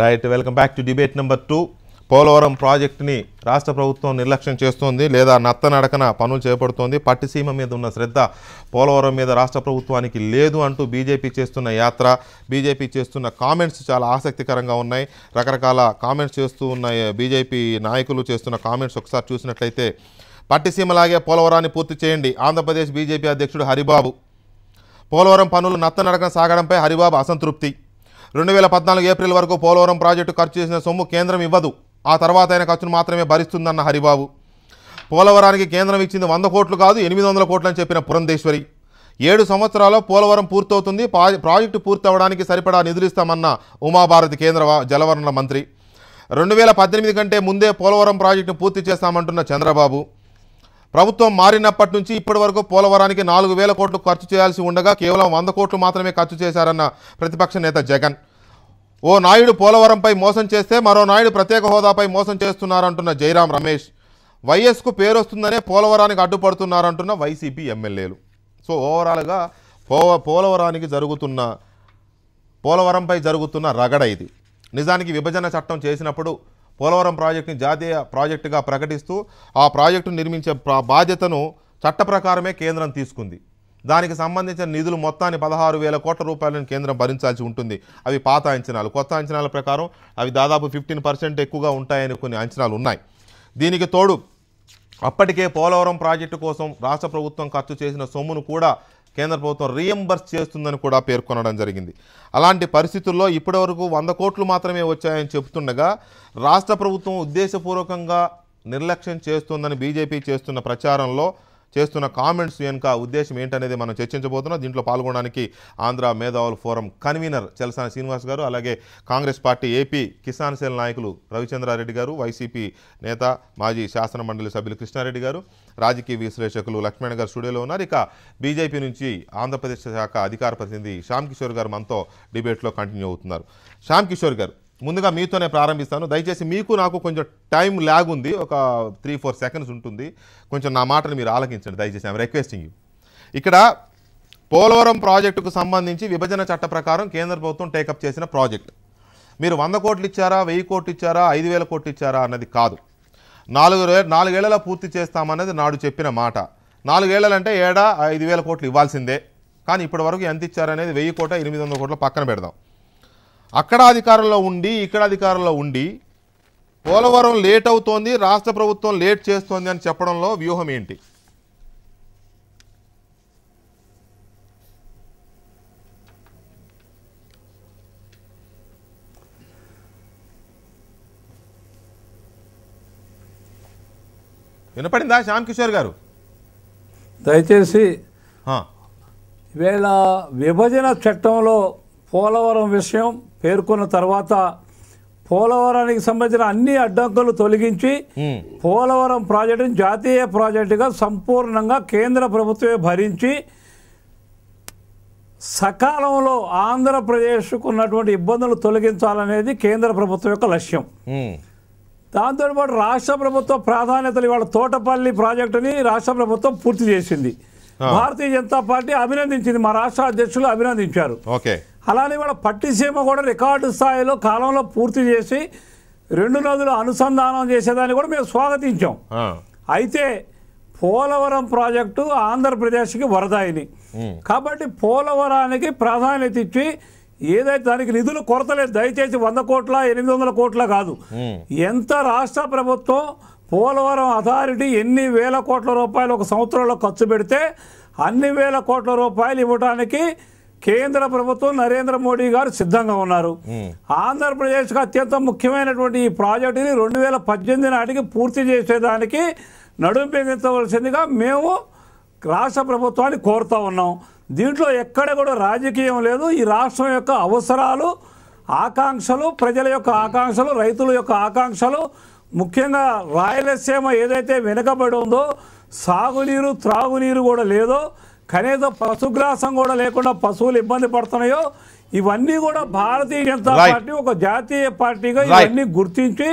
Right, welcome back to debate number 2. Polavaram ప్రాజెక్టుని రాష్ట్ర ప్రభుత్వం నిర్లక్ష్యం చేస్తోంది లేదా నత్తనడకన పనులు చేపడుతోంది. పట్టిసీమ మీద ఉన్న శ్రద్ధ పోలవరం మీద రాష్ట్ర ప్రభుత్వానికి లేదు అంటూ బీజేపీ చేస్తున్న యాత్ర, బీజేపీ చేస్తున్న కామెంట్స్ చాలా ఆసక్తికరంగా ఉన్నాయి. రకరకాల కామెంట్స్ చేస్తూ ఉన్నాయి బీజేపీ నాయకులు చేస్తున్న కామెంట్స్. ఒకసారి చూసినట్లయితే, పట్టిసీమలాగే పోలవరాన్ని పూర్తి చేయండి, ఆంధ్రప్రదేశ్ బీజేపీ అధ్యక్షుడు హరిబాబు. పోలవరం పనులు నత్తనడకన సాగడంపై హరిబాబు అసంతృప్తి. 2014 ఏప్రిల్ వరకు పోలవరం ప్రాజెక్టు ఖర్చు చేసిన సొమ్ము కేంద్రం ఇవ్వదు, ఆ తర్వాత అయిన ఖర్చును మాత్రమే భరిస్తుందన్న హరిబాబు. పోలవరానికి కేంద్రం ఇచ్చింది 100 కోట్లు కాదు 800 కోట్లు అని చెప్పిన పురంధేశ్వరి. 7 సంవత్సరాల్లో పోలవరం పూర్తవుతుంది, ప్రాజెక్టు పూర్తి అవ్వడానికి సరిపడా నిధులిస్తామన్న ఉమాభారతి కేంద్ర జలవనరుల మంత్రి. 2018 కంటే ముందే పోలవరం ప్రాజెక్టును పూర్తి చేస్తామంటున్న చంద్రబాబు. ప్రభుత్వం మారినప్పటి నుంచి ఇప్పటి వరకు పోలవరానికి 4,000 కోట్లు ఖర్చు చేయాల్సి ఉండగా కేవలం 100 కోట్లు మాత్రమే ఖర్చు చేశారన్న ప్రతిపక్ష నేత జగన్. ఓ నాయుడు పోలవరంపై మోసం చేస్తే మరో నాయుడు ప్రత్యేక హోదాపై మోసం చేస్తున్నారంటున్న జైరాం రమేష్. వైఎస్కు పేరు వస్తుందనే పోలవరానికి అడ్డుపడుతున్నారంటున్న వైసీపీ ఎమ్మెల్యేలు. సో ఓవరాల్గా పోలవరంపై జరుగుతున్న రగడ ఇది. నిజానికి విభజన చట్టం చేసినప్పుడు పోలవరం ప్రాజెక్టుని జాతీయ ప్రాజెక్టుగా ప్రకటిస్తూ ఆ ప్రాజెక్టును నిర్మించే బాధ్యతను చట్ట ప్రకారమే కేంద్రం తీసుకుంది. దానికి సంబంధించిన నిధులు మొత్తాన్ని 16,000 కోట్ల రూపాయలను కేంద్రం భరించాల్సి ఉంటుంది. అవి పాత అంచనాలు. కొత్త అంచనాల ప్రకారం అవి దాదాపు 15% ఎక్కువగా ఉంటాయని కొన్ని అంచనాలు ఉన్నాయి. దీనికి తోడు అప్పటికే పోలవరం ప్రాజెక్టు కోసం రాష్ట్ర ప్రభుత్వం ఖర్చు చేసిన సొమ్మును కూడా కేంద్ర ప్రభుత్వం రీఎంబర్స్ చేస్తుందని కూడా పేర్కొనడం జరిగింది. అలాంటి పరిస్థితుల్లో ఇప్పటివరకు 100 కోట్లు మాత్రమే వచ్చాయని చెబుతుండగా రాష్ట్ర ప్రభుత్వం ఉద్దేశపూర్వకంగా నిర్లక్ష్యం చేస్తుందని బీజేపీ చేస్తున్న ప్రచారంలో చేస్తున్న కామెంట్స్ వెనుక ఉద్దేశం ఏంటనేది మనం చర్చించబోతున్నాం. దీంట్లో పాల్గొనడానికి ఆంధ్ర మేధావుల ఫోరం కన్వీనర్ చలసాని శ్రీనివాస్ గారు, అలాగే Congress party AP Kisan cell నాయకులు రవిచంద్రారెడ్డి గారు, వైసీపీ నేత మాజీ శాసన మండలి సభ్యులు కృష్ణారెడ్డి గారు, రాజకీయ విశ్లేషకులు లక్ష్మణ్ గారు స్టూడియోలో ఉన్నారు. ఇక బీజేపీ నుంచి ఆంధ్రప్రదేశ్ శాఖ అధికార ప్రతినిధి శ్యామ్ కిషోర్ గారు మనతో డిబేట్లో కంటిన్యూ అవుతున్నారు. శ్యామ్ కిషోర్ గారు, ముందుగా మీతోనే ప్రారంభిస్తాను. దయచేసి మీకు నాకు కొంచెం టైం ల్యాగ్ ఉంది, ఒక 3-4 సెకండ్స్ ఉంటుంది. కొంచెం నా మాటను మీరు ఆలకించండి దయచేసి. I'm requesting you. ఇక్కడ పోలవరం ప్రాజెక్టుకు సంబంధించి విభజన చట్ట ప్రకారం కేంద్ర ప్రభుత్వం టేకప్ చేసిన ప్రాజెక్ట్. మీరు 100 కోట్లు ఇచ్చారా, 1000 కోట్లు ఇచ్చారా, 5,000 కోట్లు ఇచ్చారా అన్నది కాదు. 4 ఏళ్లలో పూర్తి చేస్తామన్నది నాడు చెప్పిన మాట. 4 ఏళ్లంటే 5,000 కోట్లు ఇవ్వాల్సిందే. కానీ ఇప్పటి వరకు ఎంత ఇచ్చారనేది 1000 కోట్ల 800 కోట్ల పక్కన పెడదాం. అక్కడ అధికారంలో ఉండి ఇక్కడ అధికారంలో ఉండి పోలవరం లేట్ అవుతోంది, రాష్ట్ర ప్రభుత్వం లేట్ చేస్తోంది అని చెప్పడంలో వ్యూహం ఏంటి? వినపడిందా శ్యామ్ కిషోర్ గారు? దయచేసి ఈవేళ విభజన చట్టంలో పోలవరం విషయం పేర్కొన్న తర్వాత పోలవరానికి సంబంధించిన అన్ని అడ్డంకులు తొలగించి పోలవరం ప్రాజెక్టును జాతీయ ప్రాజెక్టుగా సంపూర్ణంగా కేంద్ర ప్రభుత్వమే భరించి సకాలంలో ఆంధ్రప్రదేశ్కు ఉన్నటువంటి ఇబ్బందులు తొలగించాలనేది కేంద్ర ప్రభుత్వం యొక్క లక్ష్యం. దాంతోపాటు రాష్ట్ర ప్రభుత్వ ప్రాధాన్యతలు ఇవాళ తోటపల్లి ప్రాజెక్టుని రాష్ట్ర ప్రభుత్వం పూర్తి చేసింది. భారతీయ జనతా పార్టీ అభినందించింది, మా రాష్ట్ర అధ్యక్షులు అభినందించారు. అలానే కూడా పట్టిసీమ కూడా రికార్డు స్థాయిలో కాలంలో పూర్తి చేసి 2 నదులు అనుసంధానం చేసేదాన్ని కూడా మేము స్వాగతించాం. అయితే పోలవరం ప్రాజెక్టు ఆంధ్రప్రదేశ్కి వరదాయిని కాబట్టి పోలవరానికి ప్రాధాన్యత ఇచ్చి ఏదైతే దానికి నిధులు కొరత లేదు. దయచేసి 100 కోట్ల 800 కోట్ల కాదు, ఎంత రాష్ట్ర ప్రభుత్వం పోలవరం అథారిటీ ఎన్ని వేల కోట్ల రూపాయలు ఒక సంవత్సరంలో ఖర్చు పెడితే అన్ని వేల కోట్ల రూపాయలు ఇవ్వడానికి కేంద్ర ప్రభుత్వం నరేంద్ర మోడీ గారు సిద్ధంగా ఉన్నారు. ఆంధ్రప్రదేశ్కి అత్యంత ముఖ్యమైనటువంటి ఈ ప్రాజెక్టుని 2018 నాటికి పూర్తి చేసేదానికి నడుం బిగించవలసిందిగా మేము రాష్ట్ర ప్రభుత్వాన్ని కోరుతా ఉన్నాం. దీంట్లో ఎక్కడ కూడా రాజకీయం లేదు. ఈ రాష్ట్రం యొక్క అవసరాలు, ఆకాంక్షలు, ప్రజల యొక్క ఆకాంక్షలు, రైతుల యొక్క ఆకాంక్షలు, ముఖ్యంగా రాయలసీమ ఏదైతే వెనుకబడి ఉందో, సాగునీరు త్రాగునీరు కూడా లేదో, కనీసం పశుగ్రాసం కూడా లేకుండా పశువులు ఇబ్బంది పడుతున్నాయో, ఇవన్నీ కూడా భారతీయ జనతా పార్టీ ఒక జాతీయ పార్టీగా ఇవన్నీ గుర్తించి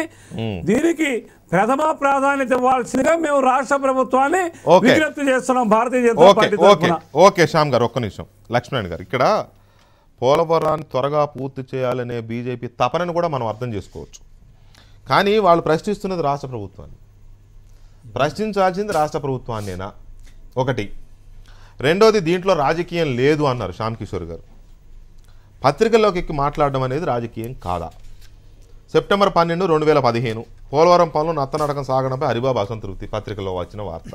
దీనికి ప్రథమ ప్రాధాన్యత ఇవ్వాల్సిందిగా మేము రాష్ట్ర ప్రభుత్వాన్ని విజ్ఞప్తి చేస్తున్నాం భారతీయ జనతా పార్టీ తరఫున. ఓకే శ్యామ్ గారు, ఒక్క నిమిషం. లక్ష్మణ్ గారు, ఇక్కడ పోలవరాన్ని త్వరగా పూర్తి చేయాలనే బీజేపీ తపనని కూడా మనం అర్థం చేసుకోవచ్చు. కానీ వాళ్ళు ప్రశ్నిస్తున్నది రాష్ట్ర ప్రభుత్వాన్ని. ప్రశ్నించాల్సింది రాష్ట్ర ప్రభుత్వాన్నేనా ఒకటి. రెండోది, దీంట్లో రాజకీయం లేదు అన్నారు శ్యామ్ కిషోర్ గారు. పత్రికల్లోకి ఎక్కి మాట్లాడడం అనేది రాజకీయం కాదా? సెప్టెంబర్ 12, 2015 పోలవరం పనులు నత్తనడకం సాగడంపై హరిబాబు అసంతృప్తి పత్రికలో వచ్చిన వార్త.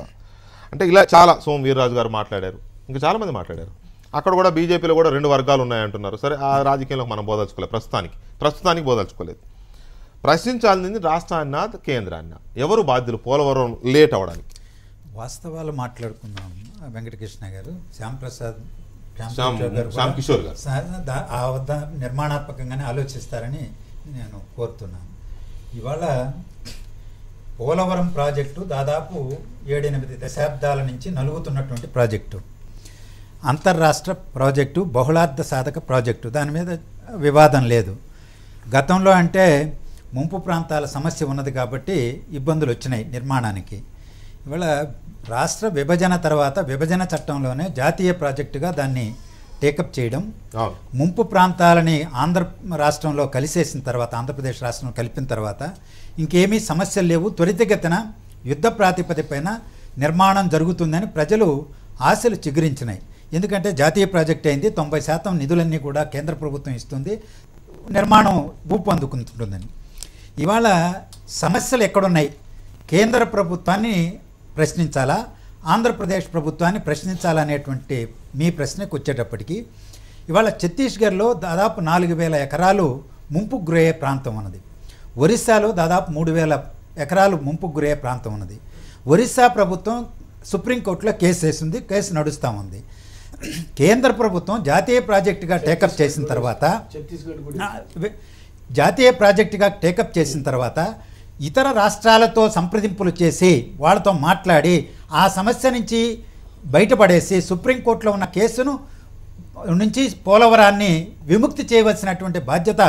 అంటే ఇలా చాలా సోము వీర్రాజు గారు మాట్లాడారు, ఇంకా చాలామంది మాట్లాడారు. అక్కడ కూడా బీజేపీలో కూడా 2 వర్గాలు ఉన్నాయంటున్నారు. సరే, ఆ రాజకీయంలో మనం బోదలుచుకోలేదు, ప్రస్తుతానికి బోదలుచుకోలేదు. ప్రశ్నించాల్సింది రాష్ట్రాన్న కేంద్రాన్న, ఎవరు బాధ్యులు పోలవరం లేట్ అవడానికి? వాస్తవాలు మాట్లాడుకుందాం వెంకటకృష్ణ గారు. శ్యామ్ కిషోర్ గారు ఆ వద్ద నిర్మాణాత్మకంగానే ఆలోచిస్తారని నేను కోరుతున్నాను. ఇవాళ పోలవరం ప్రాజెక్టు దాదాపు 7-8 దశాబ్దాల నుంచి నలుగుతున్నటువంటి ప్రాజెక్టు, అంతర్రాష్ట్ర ప్రాజెక్టు, బహుళార్థ సాధక ప్రాజెక్టు, దాని మీద వివాదం లేదు. గతంలో అంటే ముంపు ప్రాంతాల సమస్య ఉన్నది కాబట్టి ఇబ్బందులు వచ్చినాయి నిర్మాణానికి. ఇవాళ రాష్ట్ర విభజన తర్వాత విభజన చట్టంలోనే జాతీయ ప్రాజెక్టుగా దాన్ని టేకప్ చేయడం, ముంపు ప్రాంతాలని ఆంధ్ర రాష్ట్రంలో కలిసేసిన తర్వాత, ఆంధ్రప్రదేశ్ రాష్ట్రంలో కలిపిన తర్వాత ఇంకేమీ సమస్యలు లేవు, త్వరితగతిన యుద్ధ ప్రాతిపదికన నిర్మాణం జరుగుతుందని ప్రజలు ఆశలు చిగురించినాయి. ఎందుకంటే జాతీయ ప్రాజెక్ట్ అయింది, 90% నిధులన్నీ కూడా కేంద్ర ప్రభుత్వం ఇస్తుంది, నిర్మాణం ఊపందుకుంటుందని. ఇవాళ సమస్యలు ఎక్కడున్నాయి? కేంద్ర ప్రభుత్వాన్ని ప్రశ్నించాలా, ఆంధ్రప్రదేశ్ ప్రభుత్వాన్ని ప్రశ్నించాలా అనేటువంటి మీ ప్రశ్నకు వచ్చేటప్పటికి, ఇవాళ ఛత్తీస్గఢ్లో దాదాపు 4,000 ఎకరాలు ముంపుకు గురయ్యే ప్రాంతం ఉన్నది. ఒరిస్సాలో దాదాపు 3,000 ఎకరాలు ముంపుకు గురయ్యే ప్రాంతం ఉన్నది. ఒరిస్సా ప్రభుత్వం సుప్రీంకోర్టులో కేసు వేసింది, కేసు నడుస్తూ ఉంది. కేంద్ర ప్రభుత్వం జాతీయ ప్రాజెక్టుగా టేకప్ చేసిన తర్వాత ఇతర రాష్ట్రాలతో సంప్రదింపులు చేసి వాళ్ళతో మాట్లాడి ఆ సమస్య నుంచి బయటపడేసి సుప్రీంకోర్టులో ఉన్న కేసును నుంచి పోలవరాన్ని విముక్తి చేయవలసినటువంటి బాధ్యత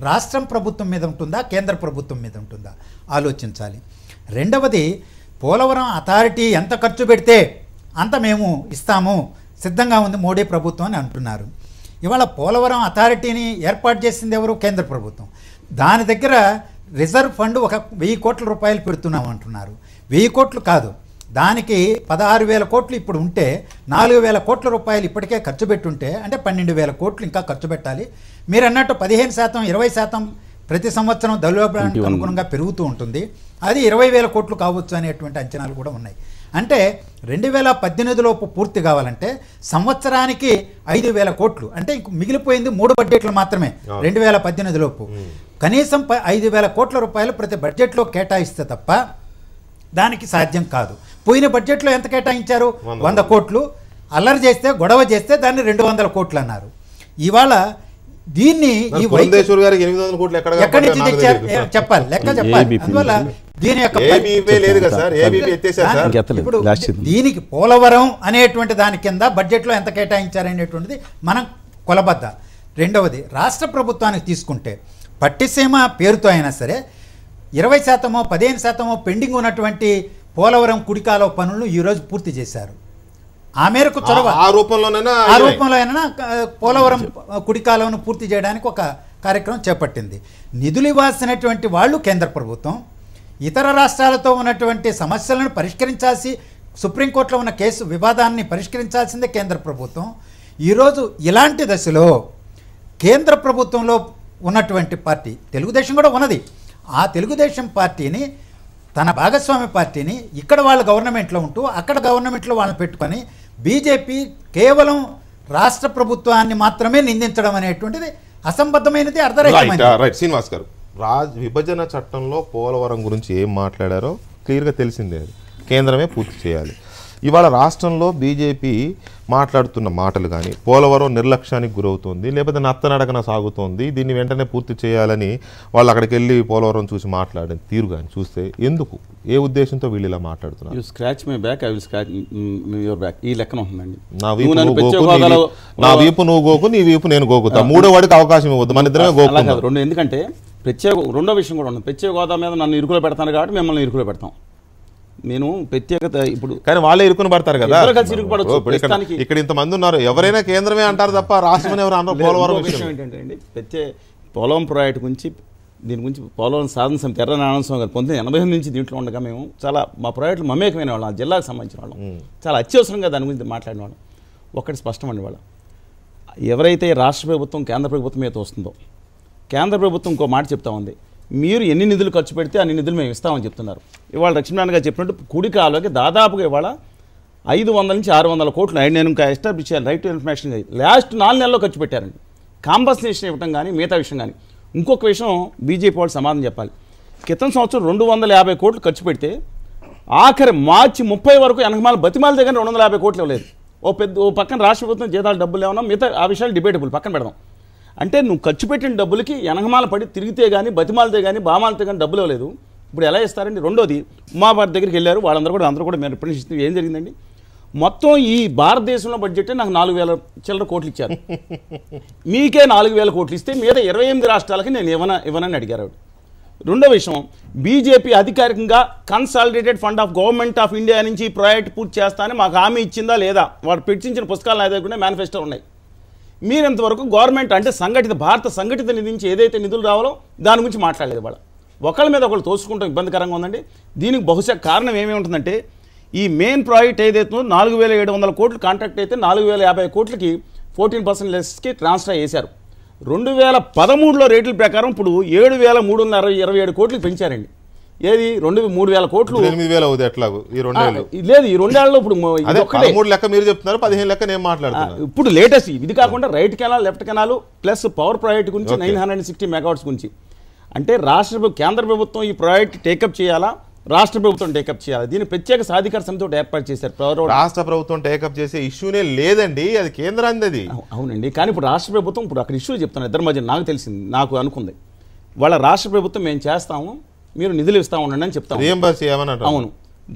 రాష్ట్రం ప్రభుత్వం మీద ఉంటుందా, కేంద్ర ప్రభుత్వం మీద ఉంటుందా ఆలోచించాలి. రెండవది, పోలవరం అథారిటీ ఎంత ఖర్చు పెడితే అంత మేము ఇస్తాము, సిద్ధంగా ఉంది మోడీ ప్రభుత్వం అని అంటున్నారు. ఇవాళ పోలవరం అథారిటీని ఏర్పాటు చేసింది ఎవరు? కేంద్ర ప్రభుత్వం. దాని దగ్గర రిజర్వ్ ఫండ్ 1,000 కోట్ల రూపాయలు పెడుతున్నాం అంటున్నారు. 1,000 కోట్లు కాదు, దానికి 16,000 కోట్లు ఇప్పుడు ఉంటే 4,000 కోట్ల రూపాయలు ఇప్పటికే ఖర్చు పెట్టుంటే అంటే 12,000 కోట్లు ఇంకా ఖర్చు పెట్టాలి. మీరు అన్నట్టు 15%, 20% ప్రతి సంవత్సరం ద్రవ్యోల్బణానికి అనుగుణంగా పెరుగుతూ ఉంటుంది. అది 20,000 కోట్లు కావచ్చు అనేటువంటి అంచనాలు కూడా ఉన్నాయి. అంటే 2018లోపు పూర్తి కావాలంటే సంవత్సరానికి 5,000 కోట్లు, అంటే ఇంక మిగిలిపోయింది 3 బడ్జెట్లు మాత్రమే 2018లోపు. కనీసం 5,000 కోట్ల రూపాయలు ప్రతి బడ్జెట్లో కేటాయిస్తే తప్ప దానికి సాధ్యం కాదు. పోయిన బడ్జెట్లో ఎంత కేటాయించారు? 100 కోట్లు. అల్లరి చేస్తే, గొడవ చేస్తే దాన్ని 200 కోట్లు అన్నారు. ఇవాళ దీన్ని ఎక్కడి నుంచి తెచ్చారు చెప్పాలి, లెక్క చెప్పాలి. అందువల్ల దీని యొక్క ఇప్పుడు దీనికి పోలవరం అనేటువంటి దాని కింద బడ్జెట్లో ఎంత కేటాయించారనేటువంటిది మనం కొలబద్ద. రెండవది, రాష్ట్ర ప్రభుత్వానికి తీసుకుంటే పట్టిసీమ పేరుతో అయినా సరే 20%, 15% పెండింగ్ ఉన్నటువంటి పోలవరం కుడికాలువ పనులను ఈరోజు పూర్తి చేశారు. ఆ మేరకు చొరవ ఆ రూపంలోనైనా పోలవరం కుడికాలువను పూర్తి చేయడానికి ఒక కార్యక్రమం చేపట్టింది. నిధులు ఇవ్వాల్సినటువంటి వాళ్ళు కేంద్ర ప్రభుత్వం, ఇతర రాష్ట్రాలతో ఉన్నటువంటి సమస్యలను పరిష్కరించాల్సి, సుప్రీంకోర్టులో ఉన్న కేసు వివాదాన్ని పరిష్కరించాల్సిందే కేంద్ర ప్రభుత్వం. ఈరోజు ఇలాంటి దశలో కేంద్ర ప్రభుత్వంలో ఉన్నటువంటి పార్టీ తెలుగుదేశం కూడా ఉన్నది. ఆ తెలుగుదేశం పార్టీని, తన భాగస్వామి పార్టీని ఇక్కడ వాళ్ళ గవర్నమెంట్లో ఉంటూ అక్కడ గవర్నమెంట్లో వాళ్ళని పెట్టుకొని బీజేపీ కేవలం రాష్ట్ర ప్రభుత్వాన్ని మాత్రమే నిందించడం అనేటువంటిది అసంబద్ధమైనది, అర్ధరహితమైనది. రైట్ శ్రీనివాస్ గారు, విభజన చట్టంలో పోలవరం గురించి ఏం మాట్లాడారో క్లియర్గా తెలిసిందే. కేంద్రమే పూర్తి చేయాలి. ఇవాళ రాష్ట్రంలో బీజేపీ మాట్లాడుతున్న మాటలు కానీ పోలవరం నిర్లక్ష్యానికి గురవుతుంది, లేకపోతే నత్తనడకన సాగుతోంది, దీన్ని వెంటనే పూర్తి చేయాలని వాళ్ళు అక్కడికి వెళ్ళి పోలవరం చూసి మాట్లాడిన తీరు కానీ చూస్తే ఎందుకు, ఏ ఉద్దేశంతో వీళ్ళు ఇలా మాట్లాడుతున్నారు? Scratch my back, I will scratch your back, ఈ లెక్కన ఉంటుందండి. నా వీపు నువ్వు గోకు, నీ వీపు నేను గోకుతా, మూడో వాడికి అవకాశం ఇవ్వద్దు, మన ఇద్దరమే గోకుతాం. రెండు, ఎందుకంటే రెండో విషయం కూడా ఉంది. ప్రత్యేక హోదా మీద నన్ను ఇరుకులో పెడతాను కాబట్టి మిమ్మల్ని ఇరుకులో పెడతాం. నేను ప్రత్యేకత ఇప్పుడు కానీ వాళ్ళే ఇరుకుని పడతారు కదా. ఇద్దరు కలిసి ఇరుకుపడొచ్చు. ఇప్పుడు ఇక్కడ ఇంతమంది ఉన్నారు, ఎవరైనా కేంద్రమే అంటారు తప్ప రాష్ట్రం ఎవరు అనరు. పోలవరం విషయం ఏంటంటే అండి, పోలవరం ప్రాజెక్టు గురించి దీని గురించి పోలవరం సాధన సమితి ఎర్ర నారాయణస్వామి గారు 1988 నుంచి దీంట్లో ఉండగా మేము చాలా మా ప్రాజెక్టులు మమేకమైన వాళ్ళం, ఆ జిల్లాకు సంబంధించిన వాళ్ళం, చాలా అత్యవసరంగా దాని గురించి మాట్లాడిన వాళ్ళం. ఒక్కటి స్పష్టం అండి, వాళ్ళ ఎవరైతే రాష్ట్ర ప్రభుత్వం కేంద్ర ప్రభుత్వం మీద వస్తుందో, కేంద్ర ప్రభుత్వం ఇంకో మాట చెప్తా ఉంది, మీరు ఎన్ని నిధులు ఖర్చు పెడితే అన్ని నిధులు మేము ఇస్తామని చెప్తున్నారు. ఇవాళ లక్ష్మీనారాయణ గారు చెప్పినట్టు కుడి కాలువకి దాదాపుగా ఇవాళ 500 నుంచి 600 కోట్లు నేను ఇంకా ఎస్టాబ్లిష్ చేయాలి రైట్ టు ఇన్ఫర్మేషన్ లాస్ట్ 4 నెలల్లో ఖర్చు పెట్టారండి. కాంపన్సేషన్ ఇవ్వడం కానీ మిగతా విషయం కానీ. ఇంకొక విషయం బీజేపీ వాళ్ళు సమాధానం చెప్పాలి. క్రితం సంవత్సరం 250 కోట్లు ఖర్చు పెడితే ఆఖరి మార్చి 30 వరకు వెనకమాల బతిమాల దగ్గర 250 కోట్లు ఇవ్వలేదు. ఓ పక్కన రాష్ట్ర ప్రభుత్వం జీతాలు డబ్బులు ఏమన్నా మిగతా ఆ విషయాలు డిబేటబుల్ పక్కన పెడదాం. అంటే నువ్వు ఖర్చు పెట్టిన డబ్బులకి వెనకమాల పడి తిరిగితే కానీ బతిమాలతే కానీ బామాలతే కానీ డబ్బులు ఇవ్వలేదు. ఇప్పుడు ఎలా ఇస్తారండి? రెండోది ఉమాభారత్ దగ్గరికి వెళ్ళారు, అందరూ కూడా మేము రిప్రజెంట్ ఏం జరిగిందండి? మొత్తం ఈ భారతదేశంలో బడ్జెట్ నాకు 4,000 చిల్లర కోట్లు ఇచ్చారు. మీకే 4,000 కోట్లు ఇస్తే మిగతా 28 రాష్ట్రాలకి నేను ఇవ్వనని అడిగారు. రెండో విషయం, బీజేపీ అధికారికంగా consolidated fund of government of India నుంచి ప్రాజెక్ట్ పూర్తి చేస్తానని మాకు హామీ ఇచ్చిందా లేదా? వాడు పెట్టించిన పుస్తకాలు నా దగ్గర మేనిఫెస్టో ఉన్నాయి. మీరు ఇంతవరకు గవర్నమెంట్ అంటే భారత సంఘటిత నిధి నుంచి ఏదైతే నిధులు రావాలో దాని గురించి మాట్లాడలేదు. వాళ్ళ ఒకళ్ళ మీద ఒకళ్ళు తోసుకుంటాం ఇబ్బందికరంగా ఉందండి. దీనికి బహుశా కారణం ఏమేమి ఉంటుందంటే, ఈ మెయిన్ ప్రాజెక్ట్ ఏదైతే 4,700 కోట్లు కాంట్రాక్ట్ అయితే 4,050 కోట్లకి 14% లెస్కి ట్రాన్స్ఫర్ చేశారు. 2013లో రేట్ల ప్రకారం ఇప్పుడు 7,327 కోట్లకి పెంచారండి. ఏది 3,000 కోట్లు 8,000 అవుతుంది ఎట్లాగో ఈ 2 ఏళ్ళు లేదు. ఈ 2 ఏళ్ళలో ఇప్పుడు 13 లెక్క మీరు చెప్తున్నారు, 15 లెక్క నేను మాట్లాడుతున్నాను. ఇప్పుడు లేటెస్ట్ ఇది కాకుండా right canal left canal plus power project గురించి 960 మెగావాట్స్ గురించి. అంటే కేంద్ర ప్రభుత్వం ఈ ప్రాజెక్ట్ టేకప్ చేయాలా, రాష్ట్ర ప్రభుత్వం టేకప్ చేయాలి? దీన్ని ప్రత్యేక సాధికార సమితితో ఏర్పాటు చేశారు. రాష్ట్ర ప్రభుత్వం టేకప్ చేసే ఇష్యూనే లేదండి, అది కేంద్రాంది. అది అవునండి, కానీ ఇప్పుడు రాష్ట్ర ప్రభుత్వం ఇప్పుడు అక్కడ ఇష్యూ చెప్తాను ఇద్దరి మధ్య. నాకు తెలిసింది, నాకు అనుకుంది, వాళ్ళ రాష్ట్ర ప్రభుత్వం మేము చేస్తాము, మీరు నిధులు ఇస్తా ఉండండి అని చెప్తాము. అవును,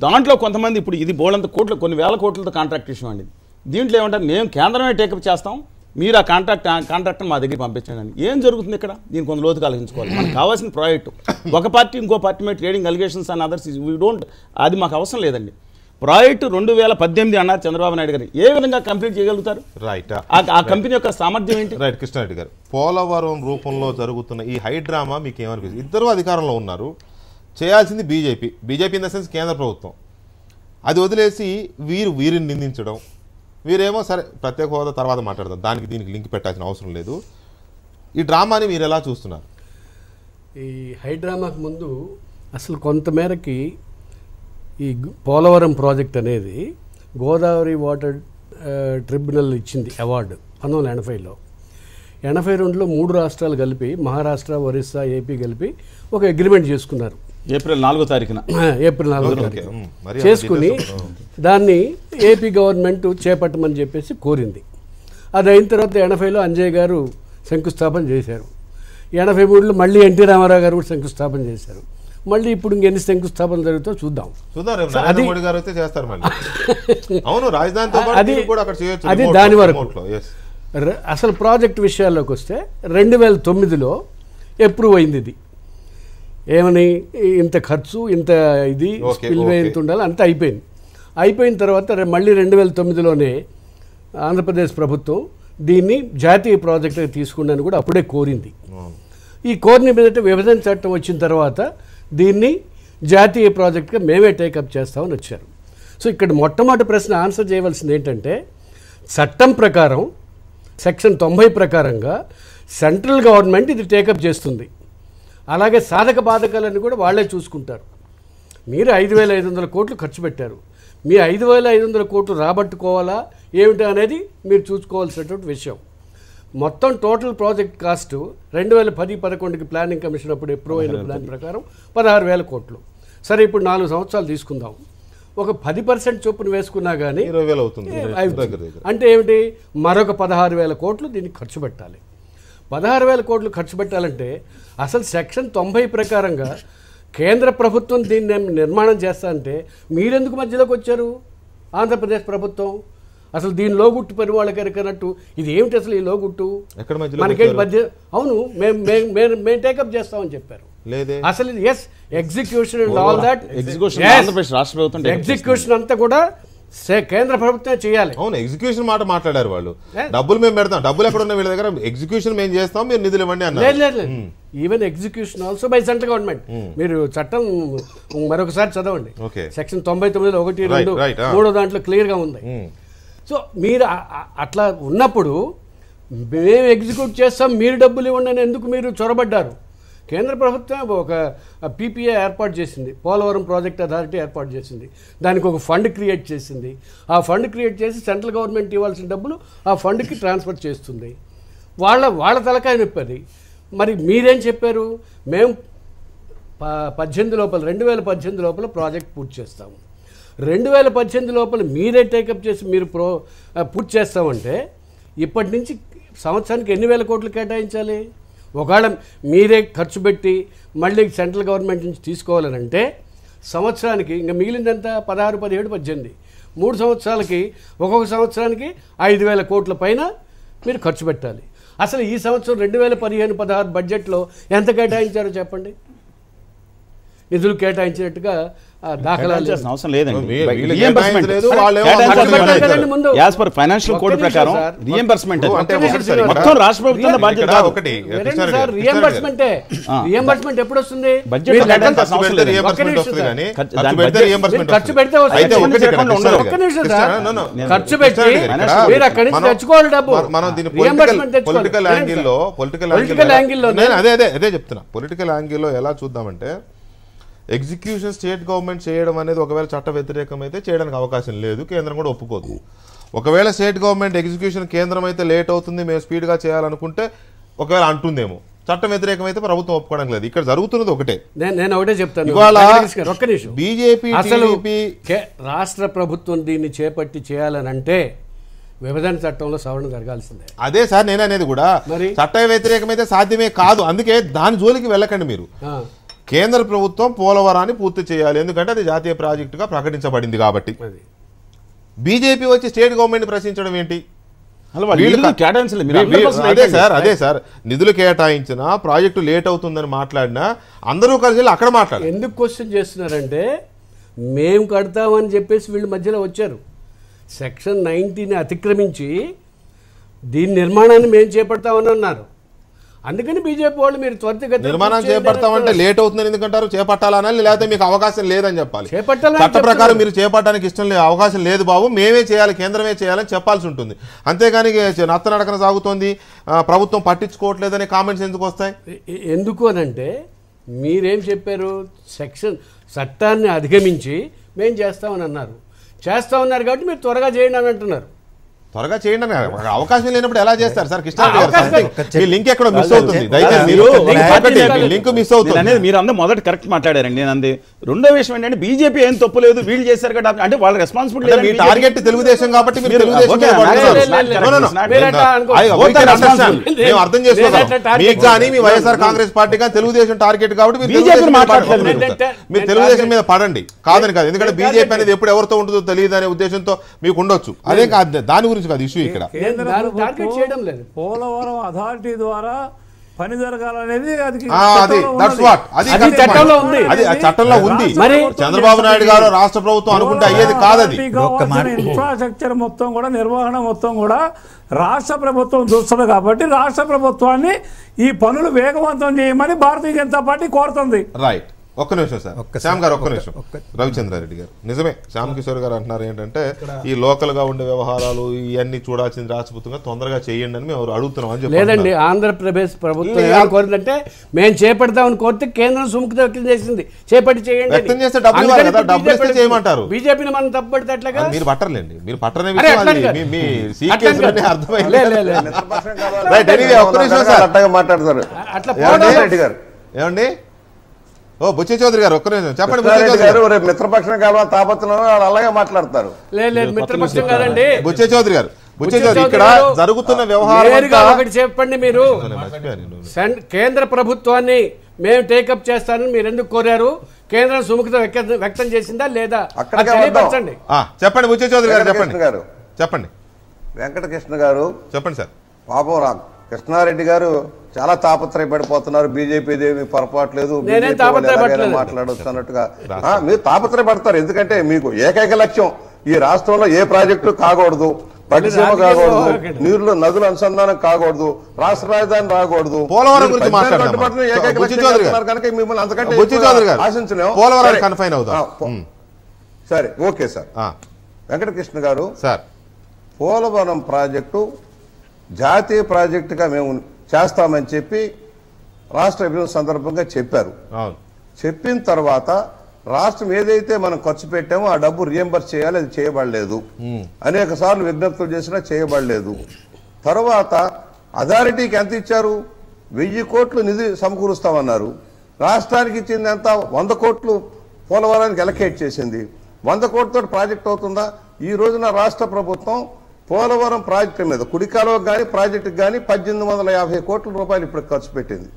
దాంట్లో కొంతమంది ఇప్పుడు ఇది బోలంత కోట్లు, కొన్ని వేల కోట్లతో కాంట్రాక్ట్ ఇష్యూ అండి. దీంట్లో ఏమంటారు, మేము కేంద్రమే టేకప్ చేస్తాం, మీరు ఆ కాంట్రాక్ట్ మా దగ్గర పంపించండి అని. ఏం జరుగుతుంది ఇక్కడ? దీన్ని కొంత లోతుగా ఆలోచించుకోవాలి. మనకు కావాల్సిన ప్రాజెక్టు ఒక పార్టీ ఇంకో పార్టీ మీద ట్రేడింగ్ అలిగేషన్స్ అండ్ అదర్స్ అది మాకు అవసరం లేదండి. ప్రాజెక్టు 2018 అన్నారు చంద్రబాబు నాయుడు గారు, ఏ విధంగా కంప్లీట్ చేయగలుగుతారు? రైట్, ఆ కంపెనీ యొక్క సామర్థ్యం ఏంటి? రైట్. కృష్ణారెడ్డి గారు, పోలవరం రూపంలో జరుగుతున్న ఈ హైడ్రామా మీకు ఏమనిపిస్తుంది? ఇద్దరు అధికారంలో ఉన్నారు, చేయాల్సింది బీజేపీ ఇన్ ద సెన్స్ కేంద్ర ప్రభుత్వం. అది వదిలేసి వీరిని నిందించడం, వీరేమో సరే ప్రత్యేక హోదా తర్వాత మాట్లాడదాం, దానికి దీనికి లింక్ పెట్టాల్సిన అవసరం లేదు. ఈ డ్రామాని మీరు ఎలా చూస్తున్నారు? ఈ హైడ్రామాకు ముందు అసలు కొంతమేరకి ఈ పోలవరం ప్రాజెక్ట్ అనేది గోదావరి వాటర్ ట్రిబ్యునల్ ఇచ్చింది అవార్డు 1980లో. 82లో 3 రాష్ట్రాలు కలిపి, మహారాష్ట్ర, ఒరిస్సా, ఏపీ కలిపి ఒక అగ్రిమెంట్ చేసుకున్నారు. ఏప్రిల్ 4వ తారీఖున చేసుకుని దాన్ని ఏపీ గవర్నమెంట్ చేపట్టమని చెప్పేసి కోరింది. అది అయిన తర్వాత 80లో అంజయ్ గారు శంకుస్థాపన చేశారు. 83లో మళ్ళీ ఎన్టీ రామారావు గారు కూడా శంకుస్థాపన చేశారు. మళ్ళీ ఇప్పుడు ఇంకెన్ని శంకుస్థాపన జరుగుతుందో చూద్దాం. అది దాని వరకు. అసలు ప్రాజెక్ట్ విషయాల్లోకి వస్తే 2009లో అప్రూవ్ అయింది. ఇది ఏమని, ఇంత ఖర్చు, ఇంత ఇది స్పిల్వే ఎంత ఉండాలి, అంతా అయిపోయింది. అయిపోయిన తర్వాత మళ్ళీ 2009లోనే ఆంధ్రప్రదేశ్ ప్రభుత్వం దీన్ని జాతీయ ప్రాజెక్టుగా తీసుకున్నాను కూడా అప్పుడే కోరింది. ఈ కోరిన మీదట విభజన చట్టం వచ్చిన తర్వాత దీన్ని జాతీయ ప్రాజెక్టుగా మేమే టేకప్ చేస్తామని వచ్చారు. సో ఇక్కడ మొట్టమొదటి ప్రశ్న ఆన్సర్ చేయవలసింది ఏంటంటే, చట్టం ప్రకారం సెక్షన్ 90 ప్రకారంగా సెంట్రల్ గవర్నమెంట్ ఇది టేకప్ చేస్తుంది. అలాగే సాధక బాధకాలన్నీ కూడా వాళ్ళే చూసుకుంటారు. మీరు 5,500 కోట్లు ఖర్చు పెట్టారు, మీ 5,500 కోట్లు రాబట్టుకోవాలా ఏమిటి అనేది మీరు చూసుకోవాల్సినటువంటి విషయం. మొత్తం టోటల్ ప్రాజెక్ట్ కాస్ట్ 2010-11కి ప్లానింగ్ కమిషన్ అప్పుడు అప్రూవ్ అయిన ప్లాన్ ప్రకారం 16,000 కోట్లు. సరే, ఇప్పుడు 4 సంవత్సరాలు తీసుకుందాం, ఒక 10% చొప్పున వేసుకున్నా కానీ 20,000 అవుతుంది. అంటే ఏమిటి, మరొక 16,000 కోట్లు దీనికి ఖర్చు పెట్టాలి. 16,000 కోట్లు ఖర్చు పెట్టాలంటే అసలు సెక్షన్ 90 ప్రకారంగా కేంద్ర ప్రభుత్వం దీన్ని నిర్మాణం చేస్తా అంటే మీరెందుకు మధ్యలోకి వచ్చారు? ఆంధ్రప్రదేశ్ ప్రభుత్వం అసలు దీని లోగుట్టు పని వాళ్ళకి ఎరకనట్టు ఇది ఏమిటి అసలు ఈ లోగుట్టు? మనకేంటి మధ్య? అవును, మేము టేకప్ చేస్తామని చెప్పారు. లేదే. అసలు ఎస్ execution and all that execution Andhra Pradesh రాష్ట్ర ప్రభుత్వం take up ఎగ్జిక్యూషన్ అంతా కూడా కేంద్ర ప్రభుత్వమే చేయాలి. అవును, ఎగ్జిక్యూషన్ మాట మాట్లాడారు వాళ్ళు. డబ్బులు మేము పెడతాం, డబ్బులు ఎక్కడ ఉన్న వీళ్ళ దగ్గర, ఎగ్జిక్యూషన్ మేము చేస్తాం, మీరు నిధులు ఇవ్వండి అన్నారు. లేదు even execution also by central government. మీరు చట్టం మరొకసారి చదవండి. సెక్షన్ 99లో 1, 2, 3 దాంట్లో క్లియర్ గా ఉంది. సో మీరు అట్లా ఉన్నప్పుడు మేము ఎగ్జిక్యూట్ చేస్తాం, మీరు డబ్బులు ఇవ్వండి అని ఎందుకు మీరు చొరబడ్డారు? కేంద్ర ప్రభుత్వం ఒక పీపీఏ ఏర్పాటు చేసింది, పోలవరం ప్రాజెక్ట్ అథారిటీ ఏర్పాటు చేసింది, దానికి ఒక ఫండ్ క్రియేట్ చేసింది. ఆ ఫండ్ క్రియేట్ చేసి సెంట్రల్ గవర్నమెంట్ ఇవ్వాల్సిన డబ్బులు ఆ ఫండ్కి ట్రాన్స్ఫర్ చేస్తుంది. వాళ్ళ తలకాయ నొప్పది. మరి మీరేం చెప్పారు? మేము 2018 లోపల ప్రాజెక్ట్ పూర్తి చేస్తాము. 2018 లోపల మీరే టేకప్ చేసి మీరు పూర్తి చేస్తామంటే ఇప్పటి నుంచి సంవత్సరానికి ఎన్ని వేల కోట్లు కేటాయించాలి? ఒకవేళ మీరే ఖర్చు పెట్టి మళ్ళీ సెంట్రల్ గవర్నమెంట్ నుంచి తీసుకోవాలనంటే సంవత్సరానికి ఇంకా మిగిలిందంతా 16, 17, 18 3 సంవత్సరాలకి ఒక్కొక్క సంవత్సరానికి 5,000 కోట్ల పైన మీరు ఖర్చు పెట్టాలి. అసలు ఈ సంవత్సరం 2015-16 బడ్జెట్లో ఎంత కేటాయించారో చెప్పండి. నిధులు కేటాయించినట్టుగా దాఖలాలు అవసరం లేదండి. యాజ్ పర్ ఫైనాన్షియల్ కోడ్ ప్రకారం రియంబర్స్మెంట్ మొత్తం రాష్ట్ర ప్రభుత్వం బాధ్యత. రియంబర్స్మెంట్ ఎప్పుడు వస్తుంది? ఖర్చు పెడితే ఖర్చు పెట్టి మీరు అక్కడి నుంచి తెచ్చుకోవాలి డబ్బు. పొలిటికల్ యాంగిల్లో అదే చెప్తున్నా. పొలిటికల్ యాంగిల్లో ఎలా చూద్దామంటే, ఎగ్జిక్యూషన్ స్టేట్ గవర్నమెంట్ చేయడం అనేది ఒకవేళ చట్ట వ్యతిరేకం అయితే చేయడానికి అవకాశం లేదు, కేంద్రం కూడా ఒప్పుకోదు. ఒకవేళ స్టేట్ గవర్నమెంట్ ఎగ్జిక్యూషన్ కేంద్రం అయితే లేట్ అవుతుంది, మేము స్పీడ్గా చేయాలనుకుంటే ఒకవేళ అంటుందేమో. చట్టం వ్యతిరేకం అయితే ప్రభుత్వం ఒప్పుకోవడం లేదు. ఇక్కడ జరుగుతున్నది ఒకటే. నేను ఒకటే చెప్తాను. ఇవాళ ఒక్క నిమిషం. బీజేపీ రాష్ట్ర ప్రభుత్వం దీన్ని చేపట్టి చేయాలనంటే విభజన చట్టంలో సవరణ జరగాల్సిందే. అదే సార్ నేను అనేది కూడా. చట్ట వ్యతిరేకమైతే సాధ్యమే కాదు, అందుకే దాని జోలికి వెళ్ళకండి మీరు. కేంద్ర ప్రభుత్వం పోలవరాన్ని పూర్తి చేయాలి, ఎందుకంటే అది జాతీయ ప్రాజెక్టుగా ప్రకటించబడింది కాబట్టి. బీజేపీ వచ్చి స్టేట్ గవర్నమెంట్ ప్రశ్నించడం ఏంటి? అదే సార్ నిధులు కేటాయించినా ప్రాజెక్టు లేట్ అవుతుందని మాట్లాడినా అందరూ కలిసి అక్కడ మాట్లాడారు. ఎందుకు క్వశ్చన్ చేస్తున్నారంటే మేము కడతామని చెప్పేసి వీళ్ళు మధ్యలో వచ్చారు. సెక్షన్ 90ని అతిక్రమించి దీని నిర్మాణాన్ని మేము చేపడతామని అన్నారు. అందుకని బీజేపీ వాళ్ళు మీరు త్వరితగతిన నిర్మాణం చేపడతామంటే లేట్ అవుతుందని ఎందుకంటారు? చేపట్టాలనాలి, లేకపోతే మీకు అవకాశం లేదని చెప్పాలి. చట్ట ప్రకారం మీరు చేపట్టడానికి ఇష్టం లేదు, అవకాశం లేదు బాబు, మేమే చేయాలి, కేంద్రమే చేయాలని చెప్పాల్సి ఉంటుంది. అంతేగాని నత్తనడకన సాగుతోంది, ప్రభుత్వం పట్టించుకోవట్లేదనే కామెంట్స్ ఎందుకు వస్తాయి? ఎందుకు అనంటే మీరేం చెప్పారు? చట్టాన్ని అధిగమించి మేము చేస్తామని అన్నారు. చేస్తామన్నారు కాబట్టి మీరు త్వరగా చేయండి అని అంటున్నారు. త్వరగా చేయండి అని అవకాశం లేనప్పుడు ఎలా చేస్తారు సార్? కృష్ణారెడ్డి లింక్ ఎక్కడ మిస్ అవుతుంది, లింక్ మిస్ అవుతుంది అనేది మీరు అందరూ మొదట కరెక్ట్ మాట్లాడారండి. నేను అంది. రెండో విషయం ఏంటంటే బీజేపీ ఏం తప్పు లేదు, వీళ్ళు చేశారు కదా అంటే వాళ్ళ రెస్పాన్సిబిలిటీ. మీ టార్గెట్ తెలుగుదేశం కాబట్టి మీరు అర్థం చేసుకోవాలి. మీకు కానీ మీ వైఎస్ఆర్ కాంగ్రెస్ పార్టీ కానీ తెలుగుదేశం టార్గెట్ కాబట్టి మీరు తెలుగుదేశం మీద పడండి, కాదని కాదు. ఎందుకంటే బీజేపీ అనేది ఎప్పుడు ఎవరితో ఉంటుందో తెలియదు అనే ఉద్దేశంతో మీకు ఉండొచ్చు. అదే కాదు, దాని గురించి కాదు ఇష్యూ ఇక్కడ. పోలవరం అథారిటీ ద్వారా పని జరగాలనేది చట్టంలో ఉంది. చంద్రబాబు నాయుడు గారు రాష్ట్ర ప్రభుత్వం అనుకుంటే అయ్యేది కాదు. అది ఇన్ఫ్రాస్ట్రక్చర్ మొత్తం కూడా, నిర్వహణ మొత్తం కూడా రాష్ట్ర ప్రభుత్వం చూస్తుంది కాబట్టి రాష్ట్ర ప్రభుత్వాన్ని ఈ పనులు వేగవంతం చేయమని భారతీయ జనతా పార్టీ కోరుతుంది. రైట్. ఒక్క నిమిషం సార్, శ్యామ్ గారు ఒక్క నిమిషం. రవిచంద్రారెడ్డి గారు నిజమే, శ్యామ్ కిషోర్ గారు అంటున్నారు ఏంటంటే ఈ లోకల్ గా ఉండే వ్యవహారాలు ఇవన్నీ చూడాల్సింది రాష్ట్రపతిగా తొందరగా చేయండి అని మేము అడుగుతున్నాం అని చెప్పి. లేదండి, ఆంధ్రప్రదేశ్ ప్రభుత్వం ఏమని కోరిందంటే మేము చేపడతామని కోరితే కేంద్రం సుముఖత వ్యక్తం చేసింది, చేపట్టి చేయండి. వ్యక్తం చేస్తే డబ్బులు ఇస్తే చేయమంటారు. బీజేపీని మనం తప్పబడితే అట్లాగా మీరు పట్టర్లేండి, మీరు పట్టనే అర్థమైంది. అట్లా ఏమండి? ఓ బుచ్చ చౌదరి గారు ఒక్క నిమిషం చెప్పండి. మిత్రపక్షం కావాలి తాపత్రం అలాగే మాట్లాడతారు. లేదు మిత్రపక్షం కాదండి. బుచ్చ చౌదరి గారు, ఇక్కడ జరుగుతున్న వ్యవహారం ఒకటి చెప్పండి. మీరు కేంద్ర ప్రభుత్వాన్ని మేము టేకప్ చేస్తానని మీరు ఎందుకు కోరారు? కేంద్రం సుముఖత వ్యక్తం చేసిందా లేదా? చెప్పండి బుచ్చ చౌదరి గారు, చెప్పండి. వెంకటకృష్ణ గారు చెప్పండి సార్. పాపం కృష్ణారెడ్డి గారు చాలా తాపత్రయపడిపోతున్నారు. బీజేపీ ఏమి పొరపాటు లేదు, నేనే BJP తాపత్రయపడలేదు. మాట్లాడొచ్చు అన్నట్టుగా మీరు తాపత్రయపడతారు. ఎందుకంటే మీకు ఏకైక లక్ష్యం ఈ రాష్ట్రంలో ఏ ప్రాజెక్టు కాకూడదు, పట్టిసీమ కాకూడదు, నీళ్లు నదుల అనుసంధానం కాకూడదు, రాష్ట్ర రాజధాని రాకూడదు. పోలవరం గురించి సరే, ఓకే సార్. వెంకటకృష్ణ గారు, సార్ పోలవరం ప్రాజెక్టు జాతీయ ప్రాజెక్టుగా మేము చేస్తామని చెప్పి రాష్ట్ర విభజన సందర్భంగా చెప్పారు. చెప్పిన తర్వాత రాష్ట్రం ఏదైతే మనం ఖర్చు పెట్టామో ఆ డబ్బు రియంబర్స్ చేయాలి, అది చేయబడలేదు. అనేక సార్లు విజ్ఞప్తులు చేసినా చేయబడలేదు. తర్వాత అథారిటీకి ఎంత ఇచ్చారు? 1000 కోట్లు నిధి సమకూరుస్తామన్నారు. రాష్ట్రానికి ఇచ్చింది ఎంత? 100 కోట్లు పోలవరానికి ఎలకేట్ చేసింది. 100 కోట్లతో ప్రాజెక్ట్ అవుతుందా? ఈ రోజున రాష్ట్ర ప్రభుత్వం పోలవరం ప్రాజెక్టు మీద కుడికాలువకు కానీ ప్రాజెక్టుకు కానీ 1850 కోట్ల రూపాయలు ఇప్పుడు ఖర్చు పెట్టింది.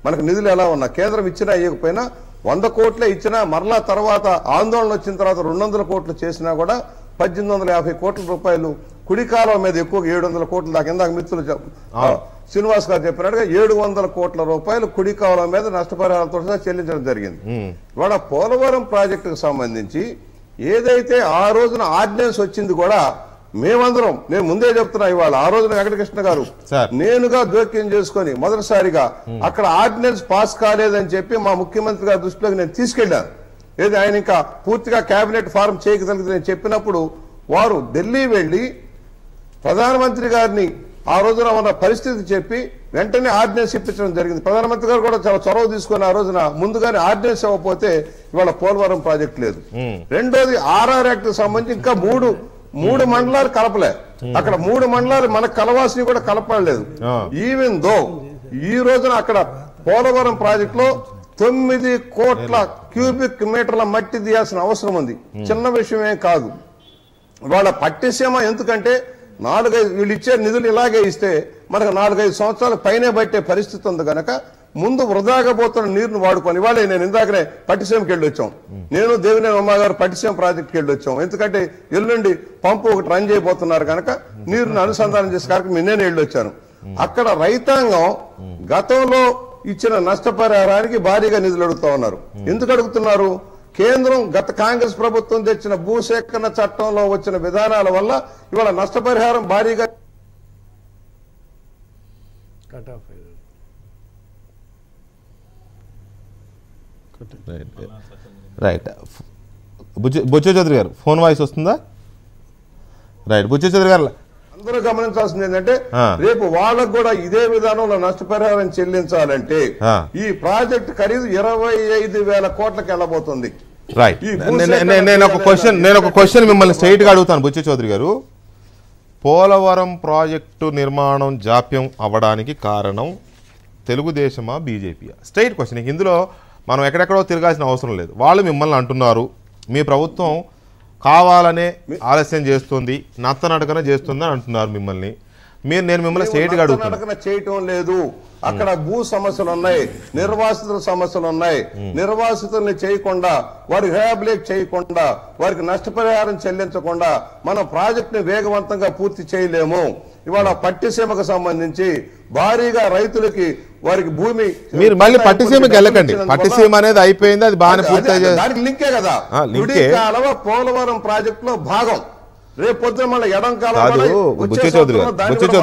మనకు నిధులు ఎలా ఉన్నా కేంద్రం ఇచ్చినా ఇవ్వకపోయినా 100 కోట్లే ఇచ్చినా మరలా తర్వాత ఆందోళన వచ్చిన తర్వాత 200 కోట్లు చేసినా కూడా 1850 కోట్ల రూపాయలు కుడికాలువ మీద ఎక్కువ 700 కోట్ల దాకా ఇందాక మిత్రులు శ్రీనివాస్ గారు చెప్పినట్టుగా 700 కోట్ల రూపాయలు కుడికాలువ మీద నష్టపరిహారాలతో చెల్లించడం జరిగింది. ఇవాళ పోలవరం ప్రాజెక్టుకు సంబంధించి ఏదైతే ఆ రోజున ఆర్డినెన్స్ వచ్చింది కూడా మేమందరం, నేను ముందే చెప్తున్నా, ఇవాళ ఆ రోజున వెంకటకృష్ణ గారు నేనుగా జోక్యం చేసుకుని మొదటిసారిగా అక్కడ ఆర్డినెన్స్ పాస్ కాలేదని చెప్పి మా ముఖ్యమంత్రి గారి దృష్టిలోకి నేను తీసుకెళ్లాను. ఏది ఆయన ఇంకా పూర్తిగా కేబినెట్ ఫారం చేయగలిగింది నేను చెప్పినప్పుడు వారు ఢిల్లీ వెళ్లి ప్రధానమంత్రి గారిని ఆ రోజున ఉన్న పరిస్థితి చెప్పి వెంటనే ఆర్డినెన్స్ ఇప్పించడం జరిగింది. ప్రధానమంత్రి గారు కూడా చాలా చొరవ తీసుకుని ఆ రోజున ముందుగానే ఆర్డినెన్స్ ఇవ్వకపోతే ఇవాళ పోలవరం ప్రాజెక్ట్ లేదు. రెండోది ఆర్ఆర్ యాక్ట్ సంబంధించి ఇంకా మూడు మండలాలు కలపలే. అక్కడ 3 మండలాలు మనకు కలవాల్సినవి కూడా కలపలేదు. ఈవెన్ దో ఈ రోజున అక్కడ పోలవరం ప్రాజెక్ట్ లో 9 కోట్ల క్యూబిక్ మీటర్ల మట్టి తీయాల్సిన అవసరం ఉంది. చిన్న విషయమే కాదు. వాళ్ళ పట్టిసీమ ఎందుకంటే 4-5 వీళ్ళు ఇచ్చే నిధులు ఇలాగే ఇస్తే మనకు 4-5 సంవత్సరాల పైనే పట్టే పరిస్థితి ఉంది కనుక ముందు వృధాగా పోతున్న నీరును వాడుకొని ఇవాళ నేను ఇందాకనే పట్టిసీమకి వెళ్ళి వచ్చాం. నేను దేవినేని ఉమ్మా గారు పట్టిసీమ ప్రాజెక్టుకి వెళ్ళి వచ్చాం. ఎందుకంటే ఎల్లుండి పంపు ఒకటి రన్ చేయబోతున్నారు కనుక నీరును అనుసంధానం చేసే కార్యక్రమం నేను వెళ్ళి వచ్చాను. అక్కడ రైతాంగం గతంలో ఇచ్చిన నష్టపరిహారానికి భారీగా నిధులు అడుగుతా ఉన్నారు. ఎందుకు అడుగుతున్నారు? కేంద్రం గత కాంగ్రెస్ ప్రభుత్వం తెచ్చిన భూసేకరణ చట్టంలో వచ్చిన విధానాల వల్ల ఇవాళ నష్టపరిహారం భారీగా రైట్. బుచ్చ చౌదరి గారు ఫోన్ వాయిస్ వస్తుందా? రైట్. బుచ్చ చౌదరి గారు, అందరూ గమనించాల్సింది ఏంటంటే రేపు వాళ్ళకు కూడా ఇదే విధానంలో నష్టపరిహారం చెల్లించాలంటే ఈ ప్రాజెక్ట్ ఖరీదు 25,000 కోట్లకి వెళ్ళబోతుంది. రైట్. నేను ఒక క్వశ్చన్ మిమ్మల్ని స్ట్రైట్ గా అడుగుతాను బుచ్చ చౌదరి గారు. పోలవరం ప్రాజెక్టు నిర్మాణం జాప్యం అవ్వడానికి కారణం తెలుగుదేశమా బీజేపీయా? Straight question. ఇందులో మనం ఎక్కడెక్కడో తిరగాల్సిన అవసరం లేదు. వాళ్ళు మిమ్మల్ని అంటున్నారు మీ ప్రభుత్వం కావాలనే ఆలస్యం చేస్తుంది, నత్తనడకన చేస్తుంది అని అంటున్నారు మిమ్మల్ని. నేను మిమ్మల్ని స్ట్రైట్ గా అడుగుతున్నా. చేయటం లేదు. అక్కడ భూ సమస్యలు ఉన్నాయి, నిర్వాసితుల సమస్యలు ఉన్నాయి. నిర్వాసితుల్ని చేయకుండా, వారికి రిహాబిలిట్ చేయకుండా, వారికి నష్టపరిహారం చెల్లించకుండా మనం ప్రాజెక్ట్ ని వేగవంతంగా పూర్తి చేయలేము. ఇవాళ పట్టిసీమకు సంబంధించి భారీగా రైతులకి వారికి భూమి, మీరు మళ్ళీ పట్టిసీమకి వెళ్ళకండి. పట్టిసీమ అనేది అయిపోయింది, అది బాగానే పూర్తి. దానికి లింకే కదా కాలువ పోలవరం ప్రాజెక్ట్ లో భాగం. రేపు పొద్దున మళ్ళీ ఎడం కాలం. బుచ్చ చౌదరి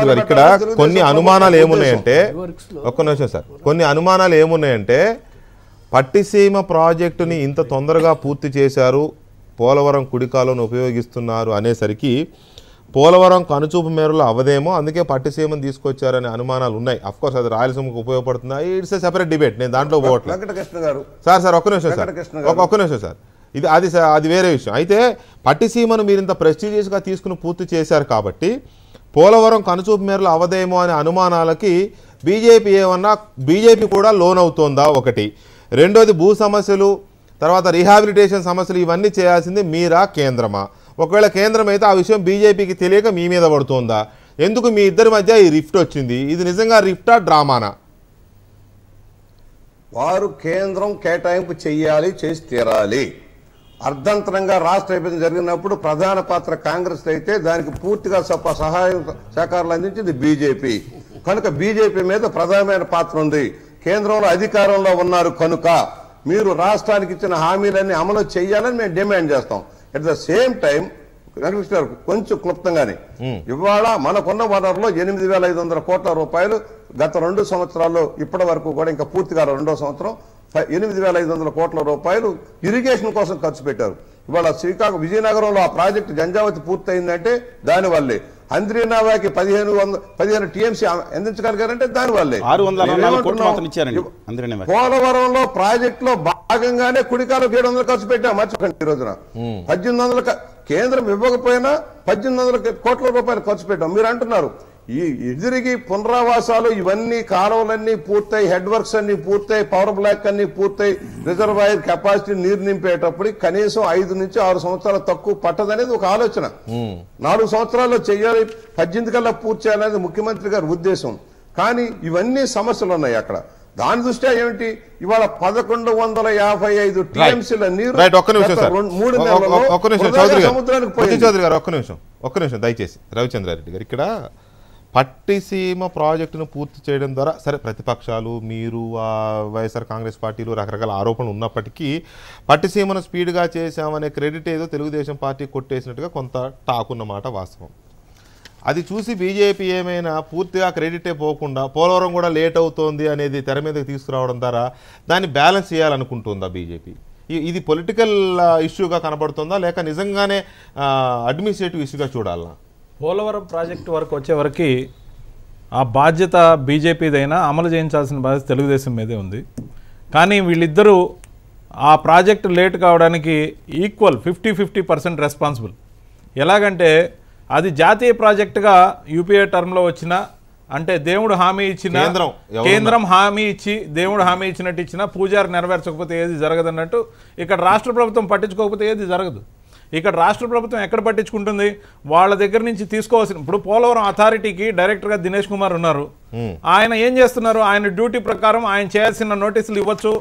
గారు, ఇక్కడ కొన్ని అనుమానాలు ఏమున్నాయంటే, ఒక్క నిమిషం సార్, కొన్ని అనుమానాలు ఏమున్నాయంటే పట్టిసీమ ప్రాజెక్టుని ఇంత తొందరగా పూర్తి చేశారు, పోలవరం కుడికాలను ఉపయోగిస్తున్నారు అనేసరికి పోలవరం కనుచూపు మేరలో అవదేమో, అందుకే పట్టిసీమను తీసుకొచ్చారనే అనుమానాలు ఉన్నాయి. అఫ్కోర్స్ అది రాయలసీమకు ఉపయోగపడుతున్నాయి. ఇట్స్ ఎ సెపరేట్ డిబేట్, నేను దాంట్లో పోవట్లేదు. వెంకటకృష్ణ గారు సార్ ఒక్క నిమిషం సార్, ఒక్క నిమిషం సార్, అది వేరే విషయం. అయితే పట్టిసీమను మీరు ఇంత ప్రెస్టీజియస్గా తీసుకుని పూర్తి చేశారు కాబట్టి పోలవరం కనుచూపు మేరలో అవదేమో అనే అనుమానాలకి బీజేపీ కూడా లోన్ అవుతోందా ఒకటి. రెండోది భూ సమస్యలు, తర్వాత రీహాబిలిటేషన్ సమస్యలు, ఇవన్నీ చేయాల్సింది మీరా కేంద్రమా? ఒకవేళ కేంద్రం అయితే ఆ విషయం బీజేపీకి తెలియక మీ మీద పడుతోందా? ఎందుకు మీ ఇద్దరి మధ్య ఈ రిఫ్ట్ వచ్చింది? ఇది నిజంగా రిఫ్టా డ్రామానా? వారు కేంద్రం కేటాయింపు చేయాలి, చేసి తీరాలి. అర్ధంతరంగా రాష్ట్ర విభజన జరిగినప్పుడు ప్రధాన పాత్ర కాంగ్రెస్ అయితే దానికి పూర్తిగా సహాయం సహకారాలు అందించింది బీజేపీ. కనుక బీజేపీ మీద ప్రధానమైన పాత్ర ఉంది. కేంద్రంలో అధికారంలో ఉన్నారు కనుక మీరు రాష్ట్రానికి ఇచ్చిన హామీలన్నీ అమలు చేయాలని మేము డిమాండ్ చేస్తాం. At the same time Venkatakrishna గారు కొంచెం క్లుప్తంగానే, ఇవాళ మనకున్న వనరులో 8,500 కోట్ల రూపాయలు గత 2 సంవత్సరాల్లో ఇప్పటి వరకు కూడా, ఇంకా పూర్తిగా 2వ సంవత్సరం 8,500 కోట్ల రూపాయలు ఇరిగేషన్ కోసం ఖర్చు పెట్టారు. ఇవాళ విజయనగరంలో ఆ ప్రాజెక్టు గంజావతి పూర్తయిందంటే దానివల్లే. అంద్రీనావాకి 15 టీఎంసీ అందించగలిగారంటే దానివల్లే. 644 కోట్లు మాత్రం ఇచ్చారండి అంద్రీనావాకి. పోలవరంలో ప్రాజెక్టులో భాగంగానే కుడికాలు 700 ఖర్చు పెట్టాం, మర్చిపోండి. ఈ రోజున 1800 కేంద్రం ఇవ్వకపోయినా 1800 కోట్ల రూపాయలు ఖర్చు పెట్టాం. మీరు అంటున్నారు ఈ ఎదురికి పునరావాసాలు ఇవన్నీ కాలువలన్నీ పూర్తయి, హెడ్ వర్క్స్ అన్ని పూర్తయి, పవర్ బ్లాక్ అన్ని పూర్తయి, రిజర్వాయర్ కెపాసిటీ నీరు నింపేటప్పుడు కనీసం 5 నుంచి 6 సంవత్సరాలు తక్కువ పట్టదనేది ఒక ఆలోచన. 4 సంవత్సరాల్లో చెయ్యాలి, 18 కల్లా పూర్తి చేయాలనేది ముఖ్యమంత్రి గారి ఉద్దేశం. కానీ ఇవన్నీ సమస్యలు ఉన్నాయి అక్కడ. దాని దృష్ట్యా ఏమిటి, ఇవాళ 1155 టీఎంసీల నీరు 3 నెలల్లో సముద్రానికి పోయింది. చౌదరి గారు ఒక్క నిమిషం దయచేసి. రవిచంద్రారెడ్డి గారు, ఇక్కడ పట్టిసీమ ప్రాజెక్టును పూర్తి చేయడం ద్వారా, సరే ప్రతిపక్షాలు మీరు వైఎస్ఆర్ కాంగ్రెస్ పార్టీలు రకరకాల ఆరోపణలు ఉన్నప్పటికీ పట్టిసీమను స్పీడ్గా చేశామనే క్రెడిట్ ఏదో తెలుగుదేశం పార్టీ కొట్టేసినట్టుగా కొంత టాక్ ఉన్నమాట వాస్తవం. అది చూసి బీజేపీ ఏమైనా పూర్తిగా క్రెడిటే పోకుండా పోలవరం కూడా లేట్ అవుతోంది అనేది తెర మీదకి తీసుకురావడం ద్వారా దాన్ని బ్యాలెన్స్ చేయాలనుకుంటుందా బీజేపీ? ఇది పొలిటికల్ ఇష్యూగా కనబడుతుందా, లేక నిజంగానే అడ్మినిస్ట్రేటివ్ ఇష్యూగా చూడాలా? పోలవరం ప్రాజెక్టు వరకు వచ్చే వరకు ఆ బాధ్యత బీజేపీదైనా అమలు చేయించాల్సిన బాధ్యత తెలుగుదేశం మీదే ఉంది. కానీ వీళ్ళిద్దరూ ఆ ప్రాజెక్టు లేట్ కావడానికి ఈక్వల్ 50-50% రెస్పాన్సిబుల్. ఎలాగంటే అది జాతీయ ప్రాజెక్టుగా యూపీఏ టర్మ్లో వచ్చిన, అంటే దేవుడు హామీ ఇచ్చిన, కేంద్రం హామీ ఇచ్చి దేవుడు హామీ ఇచ్చినట్టు ఇచ్చిన, పూజారి నెరవేర్చకపోతే ఏది జరగదన్నట్టు ఇక్కడ రాష్ట్ర ప్రభుత్వం పట్టించుకోకపోతే ఏది జరగదు. ఇక్కడ రాష్ట్ర ప్రభుత్వం ఎక్కడ పట్టించుకుంటుంది? వాళ్ళ దగ్గర నుంచి తీసుకోవాల్సిన, ఇప్పుడు పోలవరం అథారిటీకి డైరెక్టర్గా దినేష్ కుమార్ ఉన్నారు. ఆయన ఏం చేస్తున్నారు? ఆయన డ్యూటీ ప్రకారం ఆయన చేయాల్సిన నోటీసులు ఇవ్వచ్చు.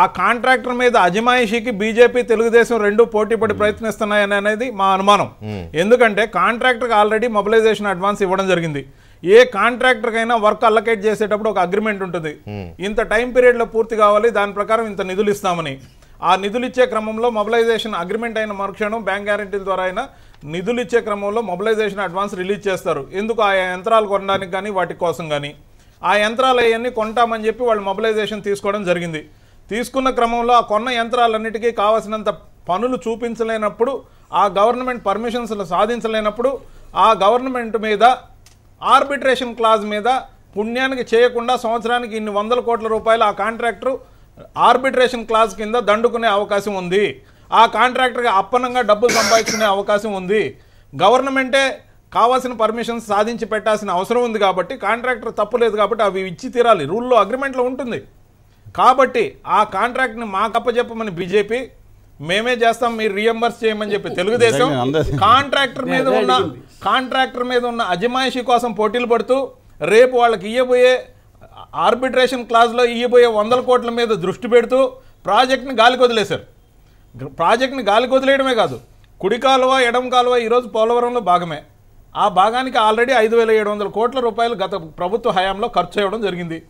ఆ కాంట్రాక్టర్ మీద అజమాయిషీకి బీజేపీ తెలుగుదేశం రెండు పోటీపడి ప్రయత్నిస్తున్నాయని అనేది మా అనుమానం. ఎందుకంటే కాంట్రాక్టర్కి ఆల్రెడీ మొబిలైజేషన్ అడ్వాన్స్ ఇవ్వడం జరిగింది. ఏ కాంట్రాక్టర్కైనా వర్క్ అలొకేట్ చేసేటప్పుడు ఒక అగ్రిమెంట్ ఉంటుంది, ఇంత టైం పీరియడ్లో పూర్తి కావాలి, దాని ప్రకారం ఇంత నిధులు ఇస్తామని. ఆ నిధులు ఇచ్చే క్రమంలో మొబిలైజేషన్ అగ్రిమెంట్ అయిన మరుక్షణం బ్యాంక్ గ్యారెంటీల ద్వారా అయినా నిధులు ఇచ్చే క్రమంలో మొబిలైజేషన్ అడ్వాన్స్ రిలీజ్ చేస్తారు. ఎందుకు? ఆ యంత్రాలు కొనడానికి కానీ వాటి కోసం కానీ. ఆ యంత్రాలు అవన్నీ కొంటామని చెప్పి వాళ్ళు మొబిలైజేషన్ తీసుకోవడం జరిగింది. తీసుకున్న క్రమంలో ఆ కొన్న యంత్రాలన్నిటికీ కావాల్సినంత పనులు చూపించలేనప్పుడు, ఆ గవర్నమెంట్ పర్మిషన్స్ సాధించలేనప్పుడు ఆ గవర్నమెంట్ మీద ఆర్బిట్రేషన్ క్లాజ్ మీద పుణ్యానికి చేయకుండా సంవత్సరానికి ఇన్ని 100 కోట్ల రూపాయలు ఆ కాంట్రాక్టర్ ఆర్బిట్రేషన్ క్లాజ్ కింద దండుకునే అవకాశం ఉంది. ఆ కాంట్రాక్టర్కి అప్పనంగా డబ్బులు సంపాదించుకునే అవకాశం ఉంది. గవర్నమెంటే కావాల్సిన పర్మిషన్స్ సాధించి పెట్టాల్సిన అవసరం ఉంది. కాబట్టి కాంట్రాక్టర్ తప్పు లేదు కాబట్టి అవి ఇచ్చి తీరాలి, రూల్లో అగ్రిమెంట్లో ఉంటుంది. కాబట్టి ఆ కాంట్రాక్ట్ని మాకు అప్పచెప్పమని బీజేపీ, మేమే చేస్తాం మీరు రీఎంబర్స్ చేయమని చెప్పి తెలుగుదేశం కాంట్రాక్టర్ మీద ఉన్న అజమాయిషీ కోసం పోటీలు పడుతూ రేపు వాళ్ళకి ఇయ్యబోయే ఆర్బిట్రేషన్ క్లాజ్లో ఇయ్యబోయే 100 కోట్ల మీద దృష్టి పెడుతూ ప్రాజెక్ట్ని గాలికి వదిలేశారు. ప్రాజెక్ట్ని గాలికి వదిలేయడమే కాదు, కుడి కాలువ ఎడమ కాలువ ఈరోజు పోలవరంలో భాగమే. ఆ భాగానికి ఆల్రెడీ 5,700 కోట్ల రూపాయలు గత ప్రభుత్వ హయాంలో ఖర్చు చేయడం జరిగింది.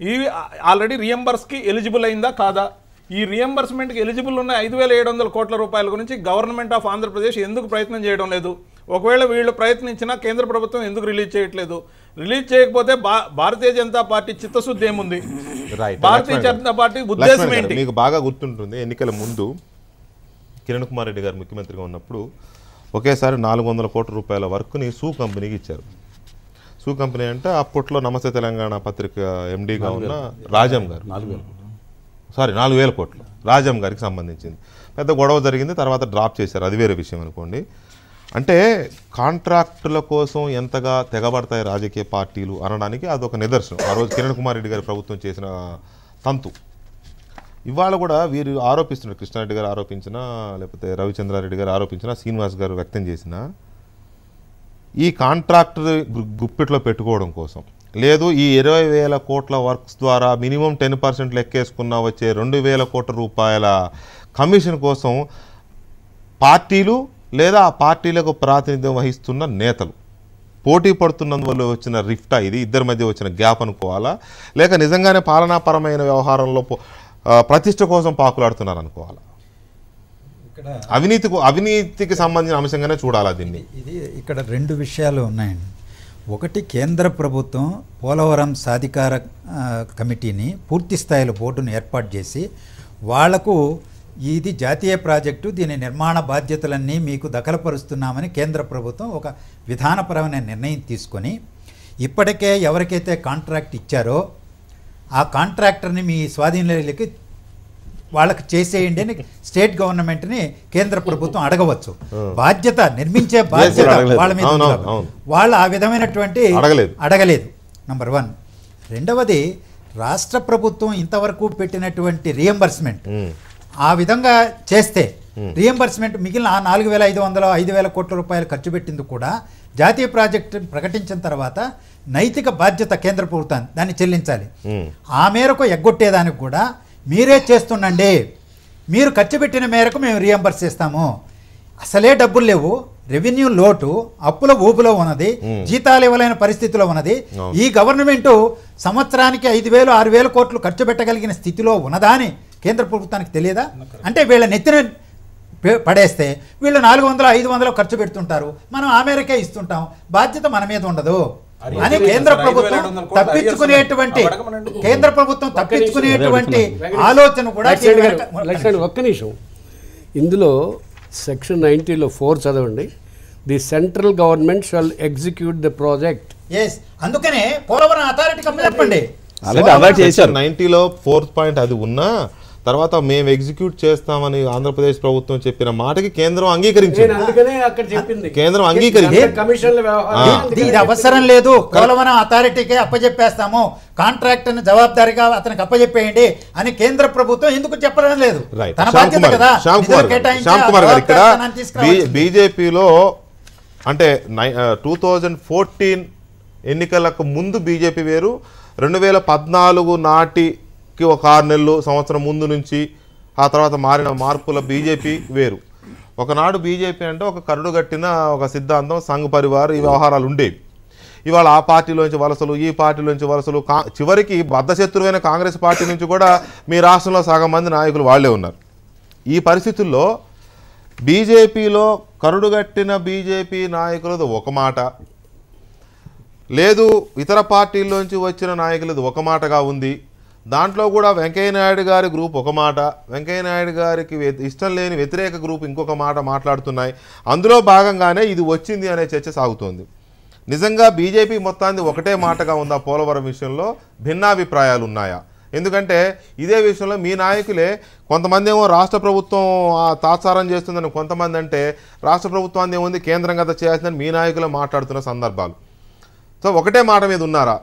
ఇవి ఆల్రెడీ రీఎంబర్స్కి ఎలిజిబుల్ అయిందా కాదా? ఈ రీఎంబర్స్మెంట్కి ఎలిజిబుల్ ఉన్న 5,700 కోట్ల రూపాయల గురించి గవర్నమెంట్ ఆఫ్ ఆంధ్రప్రదేశ్ ఎందుకు ప్రయత్నం చేయడం లేదు? ఒకవేళ వీళ్ళు ప్రయత్నించినా కేంద్ర ప్రభుత్వం ఎందుకు రిలీజ్ చేయట్లేదు? రిలీజ్ చేయకపోతే భారతీయ జనతా పార్టీ చిత్తశుద్ధి ఏముంది? భారతీయ జనతా పార్టీ ఉద్దేశం ఏంటి? మీకు బాగా గుర్తుంటుంది, ఎన్నికల ముందు కిరణ్ కుమార్ రెడ్డి గారు ముఖ్యమంత్రిగా ఉన్నప్పుడు ఒకేసారి 400 కోట్ల రూపాయల వర్క్ని సూ కంపెనీకి ఇచ్చారు. సూ కంపెనీ అంటే అప్పట్లో నమస్తే తెలంగాణ పత్రిక ఎండీగా ఉన్న రాజం గారు, 4,000 కోట్లు రాజం గారికి సంబంధించింది. పెద్ద గొడవ జరిగింది, తర్వాత డ్రాప్ చేశారు, అది వేరే విషయం అనుకోండి. అంటే కాంట్రాక్టుల కోసం ఎంతగా తెగబడతాయి రాజకీయ పార్టీలు అనడానికి అదొక నిదర్శనం. ఆ రోజు కిరణ్ కుమార్ రెడ్డి గారి ప్రభుత్వం చేసిన తంతు ఇవాళ కూడా వీరు ఆరోపిస్తున్నారు. కృష్ణారెడ్డి గారు ఆరోపించినా, లేకపోతే రవిచంద్రారెడ్డి గారు ఆరోపించినా, శ్రీనివాస్ గారు వ్యక్తం చేసిన ఈ కాంట్రాక్టర్ గుప్పిట్లో పెట్టుకోవడం కోసం, లేదు ఈ 20,000 కోట్ల వర్క్స్ ద్వారా మినిమం 10% లెక్కేసుకున్న వచ్చే 2,000 కోట్ల రూపాయల కమిషన్ కోసం పార్టీలు లేదా ఆ పార్టీలకు ప్రాతినిధ్యం వహిస్తున్న నేతలు పోటీ పడుతున్నందువల్ల వచ్చిన రిఫ్టా ఇది, ఇద్దరి మధ్య వచ్చిన గ్యాప్ అనుకోవాలా, లేక నిజంగానే పాలనాపరమైన వ్యవహారంలో ప్రతిష్ట కోసం పాకులాడుతున్నారు అనుకోవాలా? అవినీతికి సంబంధించిన అంశంగానే చూడాలా దీన్ని? ఇది ఇక్కడ రెండు విషయాలు ఉన్నాయండి. ఒకటి, కేంద్ర ప్రభుత్వం పోలవరం సాధికార కమిటీని పూర్తి స్థాయిలో బోర్డును ఏర్పాటు చేసి వాళ్లకు ఇది జాతీయ ప్రాజెక్టు, దీని నిర్మాణ బాధ్యతలన్నీ మీకు దఖలుపరుస్తున్నామని కేంద్ర ప్రభుత్వం ఒక విధానపరమైన నిర్ణయం తీసుకొని ఇప్పటికే ఎవరికైతే కాంట్రాక్ట్ ఇచ్చారో ఆ కాంట్రాక్టర్ని మీ స్వాధీనంలోకి వాళ్ళకి చేసేయండి అని స్టేట్ గవర్నమెంట్ని కేంద్ర ప్రభుత్వం అడగవచ్చు. బాధ్యత, నిర్మించే బాధ్యత వాళ్ళ మీద. వాళ్ళు ఆ విధమైనటువంటి అడగలేదు, నంబర్ 1. రెండవది, రాష్ట్ర ప్రభుత్వం ఇంతవరకు పెట్టినటువంటి రియంబర్స్మెంట్ ఆ విధంగా చేస్తే రియంబర్స్మెంట్ మిగిలిన 4,500 5,000 కోట్ల రూపాయలు ఖర్చు పెట్టింది కూడా జాతీయ ప్రాజెక్టు ప్రకటించిన తర్వాత నైతిక బాధ్యత కేంద్ర ప్రభుత్వాన్ని దాన్ని చెల్లించాలి. ఆ మేరకు ఎగ్గొట్టేదానికి కూడా మీరే చేస్తుండండి, మీరు ఖర్చు పెట్టిన మేరకు మేము రియంబర్స్ చేస్తాము, అసలే డబ్బులు లేవు, రెవెన్యూ లోటు, అప్పుల ఊపులో ఉన్నది, జీతాలు ఇవ్వలేని పరిస్థితిలో ఉన్నది, ఈ గవర్నమెంటు సంవత్సరానికి 5,000 6,000 కోట్లు ఖర్చు పెట్టగలిగిన స్థితిలో ఉన్నదా అని కేంద్ర ప్రభుత్వానికి తెలియదా? అంటే వీళ్ళ నెత్తిన పడేస్తే వీళ్ళు 400 500 ఖర్చు పెడుతుంటారు, మనం ఆ మేరకే ఇస్తుంటాం, బాధ్యత మన మీద ఉండదు అని కేంద్ర ప్రభుత్వం తప్పించుకునేటువంటి ఆలోచన కూడా. ఒక్క నిమిషం, ఇందులో సెక్షన్ 90లో 4 చదవండి. The central government shawl execute the project. అందుకనే పోలవరం అథారిటీకి చెప్పండి. 90లో 4th పాయింట్ అది ఉన్నా తర్వాత మేము ఎగ్జిక్యూట్ చేస్తామని ఆంధ్రప్రదేశ్ ప్రభుత్వం చెప్పిన మాటకి కేంద్రం అంగీకరించింది. కేంద్రం అంగీకరించింది. ఇది అవసరం లేదు, పోలవరం అథారిటీకే అప్పచెప్పేస్తాము, కాంట్రాక్ట్ జవాబారిగా అతనికి అప్పచెప్పేయండి అని కేంద్ర ప్రభుత్వం ఎందుకు చెప్పడం లేదు? తన బాధ్యత కదా. శ్యామ్ కుమార్ గారు, ఇక్కడ బీజేపీలో అంటే 2014 ఎన్నికలకు ముందు బీజేపీ వేరు, 2014 నాటికి ఒక 6 నెలలు సంవత్సరం ముందు నుంచి ఆ తర్వాత మారిన మార్పుల బీజేపీ వేరు. ఒకనాడు బీజేపీ అంటే ఒక కరుడుగట్టిన ఒక సిద్ధాంతం, సంఘ్ పరివార్, ఈ వ్యవహారాలు ఉండేవి. ఇవాళ ఆ పార్టీలోంచి వలసలు, ఈ పార్టీలోంచి వలసలు, చివరికి బద్ధశత్రువైన కాంగ్రెస్ పార్టీ నుంచి కూడా మీ రాష్ట్రంలో సగం మంది నాయకులు వాళ్లే ఉన్నారు. ఈ పరిస్థితుల్లో బీజేపీలో కరుడుగట్టిన బీజేపీ నాయకులది ఒక మాట, లేదు ఇతర పార్టీల్లోంచి వచ్చిన నాయకులది ఒక మాటగా ఉంది. దాంట్లో కూడా వెంకయ్యనాయుడు గారి గ్రూప్ ఒక మాట, వెంకయ్యనాయుడు గారికి ఇష్టం లేని వ్యతిరేక గ్రూప్ ఇంకొక మాట మాట్లాడుతున్నాయి. అందులో భాగంగానే ఇది వచ్చింది అనే చర్చ సాగుతోంది. నిజంగా బీజేపీ మొత్తాన్ని ఒకటే మాటగా ఉందా? పోలవరం విషయంలో భిన్నాభిప్రాయాలు ఉన్నాయా? ఎందుకంటే ఇదే విషయంలో మీ నాయకులే కొంతమంది ఏమో రాష్ట్ర ప్రభుత్వం తాత్సారం చేస్తుందని, కొంతమంది అంటే రాష్ట్ర ప్రభుత్వాన్ని ఏముంది కేంద్రం కదా చేయాల్సిందని మీ నాయకులే మాట్లాడుతున్న సందర్భాలు. సో ఒకటే మాట మీద ఉన్నారా?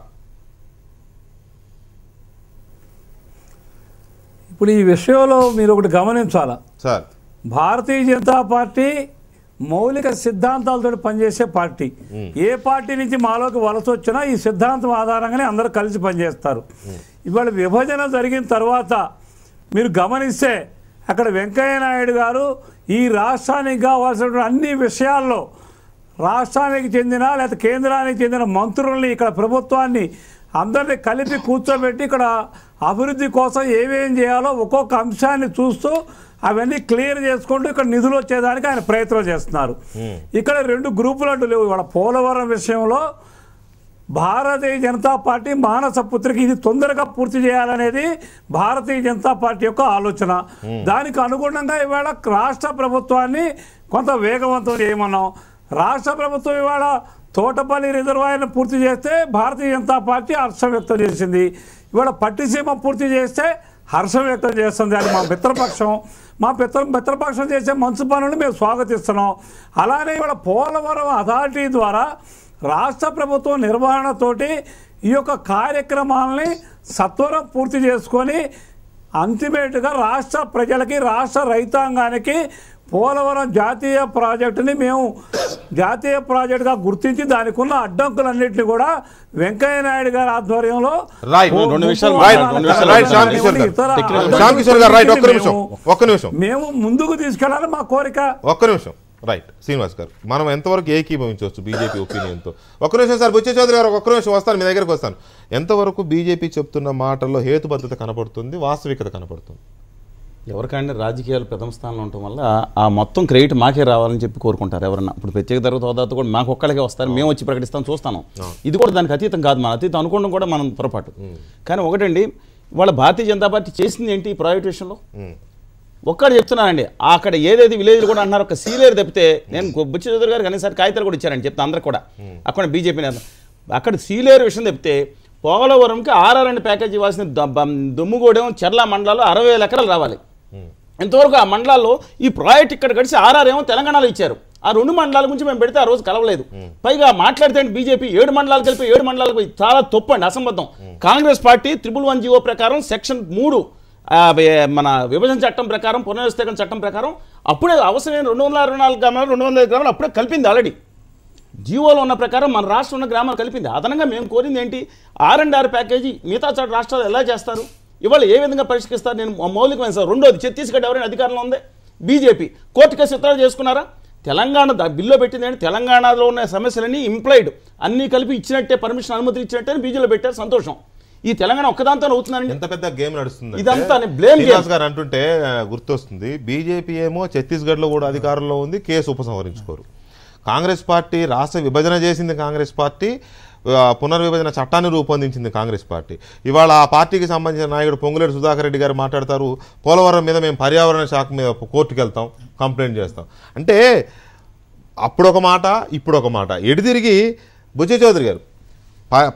ఇప్పుడు ఈ విషయంలో మీరు ఒకటి గమనించాలా సార్, భారతీయ జనతా పార్టీ మౌలిక సిద్ధాంతాలతో పనిచేసే పార్టీ. ఏ పార్టీ నుంచి మాలోకి వలస వచ్చినా ఈ సిద్ధాంతం ఆధారంగానే అందరూ కలిసి పనిచేస్తారు. ఇవాళ విభజన జరిగిన తర్వాత మీరు గమనిస్తే అక్కడ వెంకయ్య నాయుడు గారు ఈ రాష్ట్రానికి కావాల్సినటువంటి అన్ని విషయాల్లో రాష్ట్రానికి చెందిన లేదా కేంద్రానికి చెందిన మంత్రుల్ని, ఇక్కడ ప్రభుత్వాన్ని అందరినీ కలిపి కూర్చోబెట్టి ఇక్కడ అభివృద్ధి కోసం ఏమేం చేయాలో ఒక్కొక్క అంశాన్ని చూస్తూ అవన్నీ క్లియర్ చేసుకుంటూ ఇక్కడ నిధులు వచ్చేదానికి ఆయన ప్రయత్నం చేస్తున్నారు. ఇక్కడ 2 గ్రూపులు అంటూ లేవు. ఇవాళ పోలవరం విషయంలో భారతీయ జనతా పార్టీ మానస పుత్రిక ఇది తొందరగా పూర్తి చేయాలనేది భారతీయ జనతా పార్టీ యొక్క ఆలోచన. దానికి అనుగుణంగా ఇవాళ రాష్ట్ర ప్రభుత్వాన్ని కొంత వేగవంతం చేయమన్నాం. రాష్ట్ర ప్రభుత్వం ఇవాళ తోటపల్లి రిజర్వాయర్ను పూర్తి చేస్తే భారతీయ జనతా పార్టీ హర్షం వ్యక్తం చేసింది. ఇవాళ పట్టిసీమ పూర్తి చేస్తే హర్షం వ్యక్తం చేస్తుంది. అది మా మిత్రపక్షం. మా మిత్రపక్షం చేసే మంచి పనులను మేము స్వాగతిస్తున్నాం. అలానే ఇవాళ పోలవరం అథారిటీ ద్వారా రాష్ట్ర ప్రభుత్వం నిర్వహణతోటి ఈ యొక్క కార్యక్రమాలని సత్వరం పూర్తి చేసుకొని అల్టిమేట్గా రాష్ట్ర ప్రజలకి, రాష్ట్ర రైతాంగానికి పోలవరం జాతీయ ప్రాజెక్టుని మేము జాతీయ ప్రాజెక్టుగా గుర్తించి దానికి ఉన్న అడ్డంకులన్నింటినీ కూడా వెంకయ్య నాయుడు గారి ఆధ్వర్యంలో మేము ముందుకు తీసుకెళ్ళాలి మా కోరిక. ఒక్క నిమిషం రైట్ శ్రీనివాస్ గారు, మనం ఎంతవరకు ఏకీభవించవచ్చు బీజేపీ ఒపీనియన్తో? ఒక్క నిమిషం సార్, బుచ్చి చౌదరి గారు ఒక్క నిమిషం వస్తాను, మీ దగ్గరకు వస్తాను. ఎంతవరకు బీజేపీ చెప్తున్న మాటల్లో హేతుబద్ధత కనపడుతుంది, వాస్తవికత కనపడుతుంది? ఎవరికైనా రాజకీయాలు ప్రథమ స్థానంలో ఉండటం వల్ల ఆ మొత్తం క్రెడిట్ మాకే రావాలని చెప్పి కోరుకుంటారు ఎవరన్నా. ఇప్పుడు ప్రత్యేక తరగతి హోదాతో కూడా మాకు ఒక్కడికే వస్తారు, మేము వచ్చి ప్రకటిస్తాం చూస్తాను. ఇది కూడా దానికి అతీతం కాదు, మన అతీతం అనుకోవడం కూడా మనం పొరపాటు. కానీ ఒకటండి, వాళ్ళ భారతీయ జనతా పార్టీ చేసింది ఏంటి ఈ ప్రాజెక్ట్ విషయంలో? ఒక్కడు చెప్తున్నానండి, అక్కడ ఏదైతే విలేజ్లు కూడా అన్నారు, ఒక సీలేరు తప్పితే, నేను బుచ్చి చౌదరి గారు కనీసారి కాగితాలు కూడా ఇచ్చారండి చెప్తాను అందరూ కూడా, అక్కడ బీజేపీ నేత అక్కడ సీలేరు విషయం తప్పితే పోలవరంకి RR&D ప్యాకేజ్ ఇవ్వాల్సిన దుమ్ముగూడెం చెర్ల మండలాల్లో 60,000 ఎకరాలు రావాలి. ఇంతవరకు ఆ మండలాల్లో ఈ ప్రాజెక్ట్ ఇక్కడ గడిచి RR ఏమో తెలంగాణలో ఇచ్చారు. ఆ 2 మండలాల గురించి మేము పెడితే ఆ రోజు కలవలేదు. పైగా మాట్లాడితే బీజేపీ 7 మండలాలు కలిపి 7 మండలాలకు చాలా తప్పండి, అసంబద్ధం. కాంగ్రెస్ పార్టీ 311 జీవో ప్రకారం సెక్షన్ 3 మన విభజన చట్టం ప్రకారం, పునర్వ్యవస్థీకరణ చట్టం ప్రకారం అప్పుడే అవసరమైన 224 గ్రామాలు 205 గ్రామాలు అప్పుడే కలిపింది. ఆల్రెడీ జీవోలో ఉన్న ప్రకారం మన రాష్ట్రం ఉన్న గ్రామాలు కలిపింది. అదనంగా మేము కోరింది ఏంటి, R&R ప్యాకేజీ మిగతా చోట రాష్ట్రాలు ఎలా చేస్తారు, ఇవాళ ఏ విధంగా పరిష్కరిస్తారు? నేను మౌలికమైన సార్. రెండోది, ఛత్తీస్గఢ్ ఎవరైనా అధికారంలో ఉందే బీజేపీ, కోర్టు కేసు ఉత్తర్వులు చేసుకున్నారా? తెలంగాణ బిల్లు పెట్టింది ఏంటి, తెలంగాణలో ఉన్న సమస్యలన్నీ ఇంప్లాయిడ్ అన్నీ కలిపి ఇచ్చినట్టే, పర్మిషన్ అనుమతి ఇచ్చినట్టే బీజేపీలో పెట్టారు. సంతోషం. ఈ తెలంగాణ ఒక్కదాంతో అవుతుందండి, ఎంత పెద్ద గేమ్ నడుస్తుంది ఇదంతా బ్లేమ్ గేమ్ గారు అంటుంటే గుర్తొస్తుంది. బీజేపీ ఏమో ఛత్తీస్గఢ్లో కూడా అధికారంలో ఉంది, కేసు ఉపసంహరించుకోరు. కాంగ్రెస్ పార్టీ రాష్ట్ర విభజన చేసింది, కాంగ్రెస్ పార్టీ పునర్విభజన చట్టాన్ని రూపొందించింది కాంగ్రెస్ పార్టీ. ఇవాళ ఆ పార్టీకి సంబంధించిన నాయకుడు పొంగులేటి సుధాకర్ రెడ్డి గారు మాట్లాడతారు, పోలవరం మీద మేము పర్యావరణ శాఖ మీద కోర్టుకు వెళ్తాం, కంప్లైంట్ చేస్తాం. అంటే అప్పుడొక మాట, ఇప్పుడొక మాట. ఎడితిరిగి బుచ్చి చౌదరి గారు,